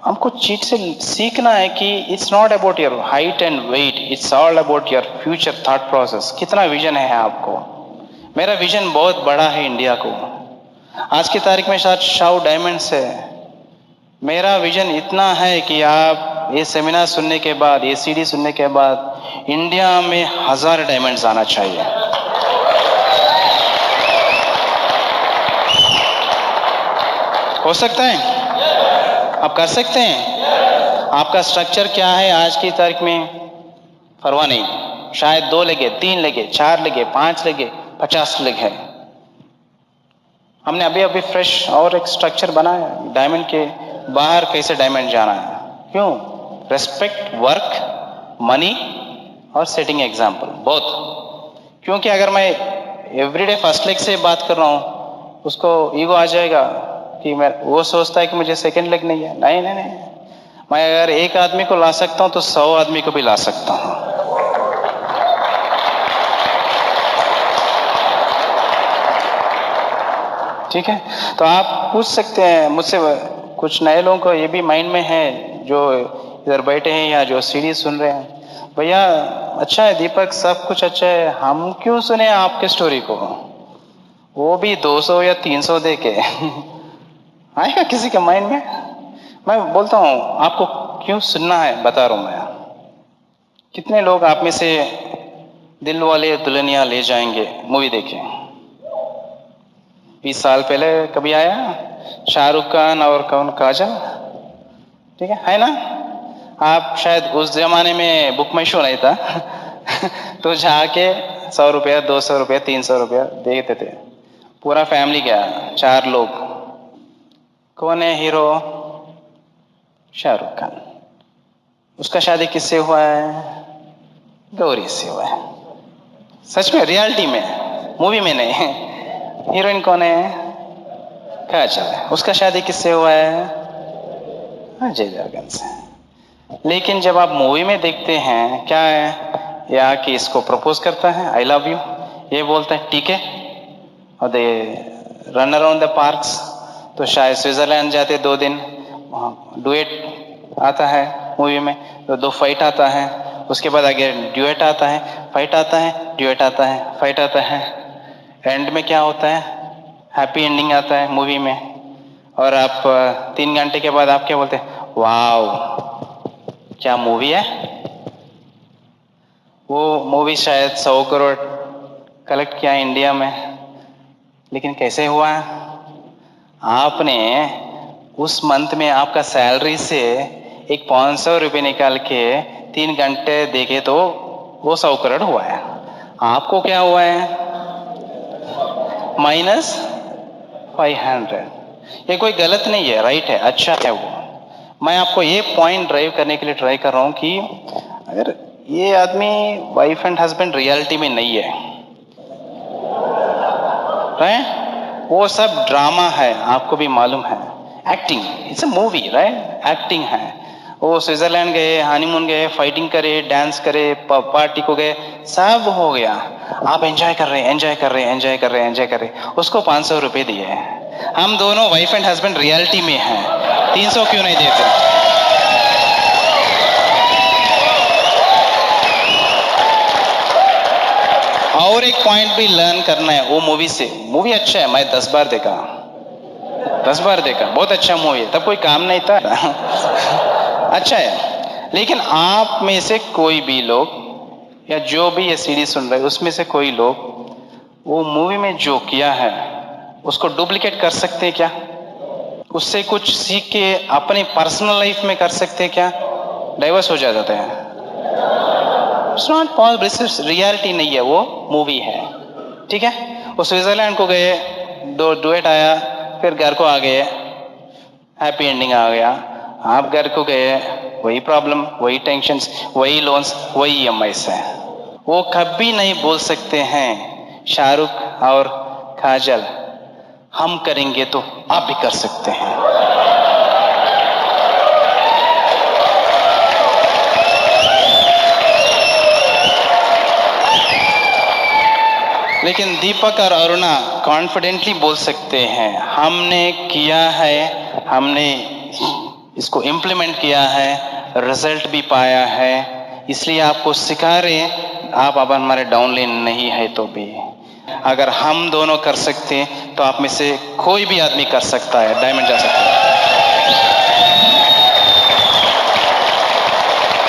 हमको चीज से सीखना है कि it's not about your height and weight, it's all about your future thought process. कितना विजन है आपको? मेरा विजन बहुत बड़ा है इंडिया को। आज की तारीख में शायद 100 डायमंड्स है। मेरा विजन इतना है कि आप ये सेमिनार सुनने के बाद, ये सीडी सुनने के बाद इंडिया में 1000 डायमंड्स आना चाहिए। हो सकता है? आप कर सकते हैं? आपका स्ट्रक्चर क्या है आज की तारीख में परवाह नहीं, शायद 2 लगे, 3 लगे, 4 लगे, 5 लगे, 50 लगे। हमने अभी अभी फ्रेश और एक स्ट्रक्चर बनाया, डायमंड के बाहर कैसे डायमंड जाना है। क्यों? रेस्पेक्ट, वर्क, मनी और सेटिंग एग्जाम्पल बोथ। क्योंकि अगर मैं एवरीडे फर्स्ट लेग से बात कर रहा हूँ, उसको ईगो आ जाएगा कि मैं, वो सोचता है कि मुझे सेकंड लेग नहीं है। नहीं नहीं नहीं, मैं अगर एक आदमी को ला सकता हूं तो 100 आदमी को भी ला सकता हूं। ठीक है? तो आप पूछ सकते हैं मुझसे, कुछ नए लोगों को ये भी माइंड में है जो इधर बैठे हैं या जो सीडी सुन रहे हैं, भैया अच्छा है दीपक, सब कुछ अच्छा है, हम क्यों सुने आपके स्टोरी को, वो भी 200 या 300 दे के आएगा किसी के माइंड में? मैं बोलता हूं आपको क्यों सुनना है, बता रहा हूं मैं। कितने लोग आप में से दिल वाले दुल्हनिया ले जाएंगे मूवी देखे? 20 साल पहले कभी आया? शाहरुख खान और कौन, काजल, ठीक है ना? आप शायद उस जमाने में बुक माई शो नहीं था तो जाके 100 रुपया, 200 रुपया, 300 रुपया देते थे। पूरा फैमिली गया, 4 लोग। कौन है हीरो? शाहरुख खान। उसका शादी किससे हुआ है? गौरी से हुआ है। सच में, रियलिटी में, मूवी में नहीं। हीरोइन कौन है? काजल है। उसका शादी किससे हुआ है? अजय देवगन से। लेकिन जब आप मूवी में देखते हैं क्या है, या कि इसको प्रपोज करता है आई लव यू, ये बोलता है ठीक है, और they run around the parks. तो शायद स्विट्जरलैंड जाते 2 दिन, डुएट आता है मूवी में, तो 2 फाइट आता है, उसके बाद आगे ड्यूएट आता है, फाइट आता है, ड्यूएट आता है, फाइट आता है। एंड में क्या होता है? हैप्पी एंडिंग आता है मूवी में। और आप 3 घंटे के बाद आप क्या बोलते हैं? वाओ क्या मूवी है। वो मूवी शायद 100 करोड़ कलेक्ट किया इंडिया में, लेकिन कैसे हुआ? आपने उस मंथ में आपका सैलरी से एक 500 रुपये निकाल के 3 घंटे देखे तो वो 100 करोड़ हुआ है। आपको क्या हुआ है? -500। ये कोई गलत नहीं है, राइट है, अच्छा है वो। मैं आपको ये पॉइंट ड्राइव करने के लिए ट्राई कर रहा हूं कि अगर ये आदमी वाइफ एंड हस्बैंड रियलिटी में नहीं है, राइट? वो सब ड्रामा है, आपको भी मालूम है, acting, it's a movie, right? Acting है। वो स्विट्जरलैंड गए, हनीमून गए, फाइटिंग करे, डांस करे, पार्टी को गए, सब हो गया। आप एंजॉय कर रहे हैं, एंजॉय कर रहे हैं, एंजॉय कर रहे हैं, एंजॉय कर रहे हैं। उसको 500 रुपये दिए। हम दोनों वाइफ एंड हस्बैंड रियलिटी में हैं, 300 क्यों नहीं देते? और एक पॉइंट भी लर्न करना है वो मूवी से। मूवी अच्छा है, मैं 10 बार देखा, 10 बार देखा, बहुत अच्छा मूवी है। तब कोई काम नहीं था अच्छा है। लेकिन आप में से कोई भी लोग, या जो भी ये सीडी सुन रहे, उसमें से कोई लोग वो मूवी में जो किया है उसको डुप्लीकेट कर सकते हैं क्या? उससे कुछ सीख के अपनी पर्सनल लाइफ में कर सकते हैं क्या? डाइवर्स हो जाते हैं। इट्स नॉट पॉसिबल, रियलिटी नहीं है, वो मूवी है, ठीक है? वो स्विट्जरलैंड को गए, 2 डुएट आया, फिर घर को आ गए, हैप्पी एंडिंग आ गया। आप घर को गए, वही प्रॉब्लम, वही टेंशन्स, वही लोन्स, वही EMIs हैं। वो कभी नहीं बोल सकते हैं शाहरुख और काजल हम करेंगे तो आप भी कर सकते हैं। लेकिन दीपक और अरुणा कॉन्फिडेंटली बोल सकते हैं हमने किया है, हमने इसको इम्प्लीमेंट किया है, रिजल्ट भी पाया है, इसलिए आपको सिखा रहे हैं। आप अब हमारे डाउनलाइन नहीं है तो भी अगर हम दोनों कर सकते तो आप में से कोई भी आदमी कर सकता है, डायमंड जा सकता है।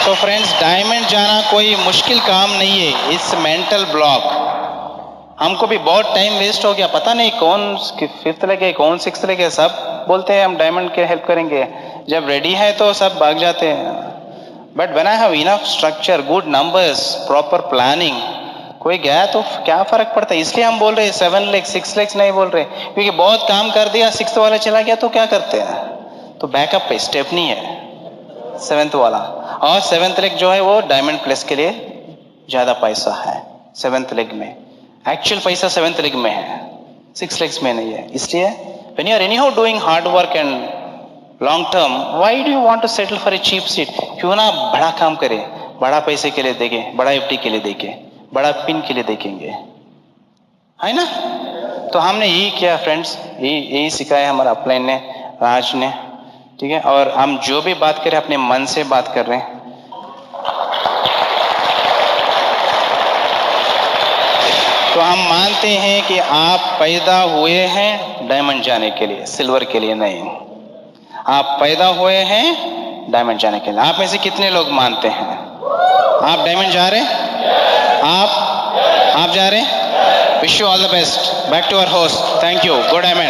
तो फ्रेंड्स, डायमंड जाना कोई मुश्किल काम नहीं है, इट्स मेंटल ब्लॉक। हमको भी बहुत टाइम वेस्ट हो गया, पता नहीं कौन फिफ्थ लगे कौन सिक्स्थ लगे, सब बोलते हैं हम डायमंड के हेल्प करेंगे, जब रेडी है तो सब भाग जाते हैं। But when I have enough structure, good numbers, proper planning, कोई गया तो क्या फर्क पड़ता है। इसलिए हम बोल रहे हैं 7 लाख 6 लाख नहीं बोल रहे, क्योंकि बहुत काम कर दिया, 6th वाला चला गया तो क्या करते हैं, तो बैकअप पे स्टेप नहीं है 7th वाला। और 7th लेग जो है वो डायमंड प्लस के लिए ज्यादा पैसा है 7th लेग में, एक्चुअल पैसा 7th लेग में है, 6 लेग्स में नहीं है। इसलिए when you are anyhow doing hard work and long term, why do you want to settle for a cheap seat? क्यों ना बड़ा काम करें, बड़ा पैसे के लिए देखें, बड़ा FD के लिए देखें, बड़ा पिन के लिए देखेंगे, है ना। तो हमने यही किया फ्रेंड्स, यही सिखाया हमारा अपलाइन ने, राज ने, ठीक है। और हम जो भी बात करें अपने मन से बात कर रहे हैं। तो हम मानते हैं कि आप पैदा हुए हैं डायमंड जाने के लिए, सिल्वर के लिए नहीं। आप पैदा हुए हैं डायमंड जाने के लिए। आप में से कितने लोग मानते हैं आप डायमंड जा रहे हैं? आप जा रहे हैं? Wish you all the best. Back to our host. Thank you. Go diamond.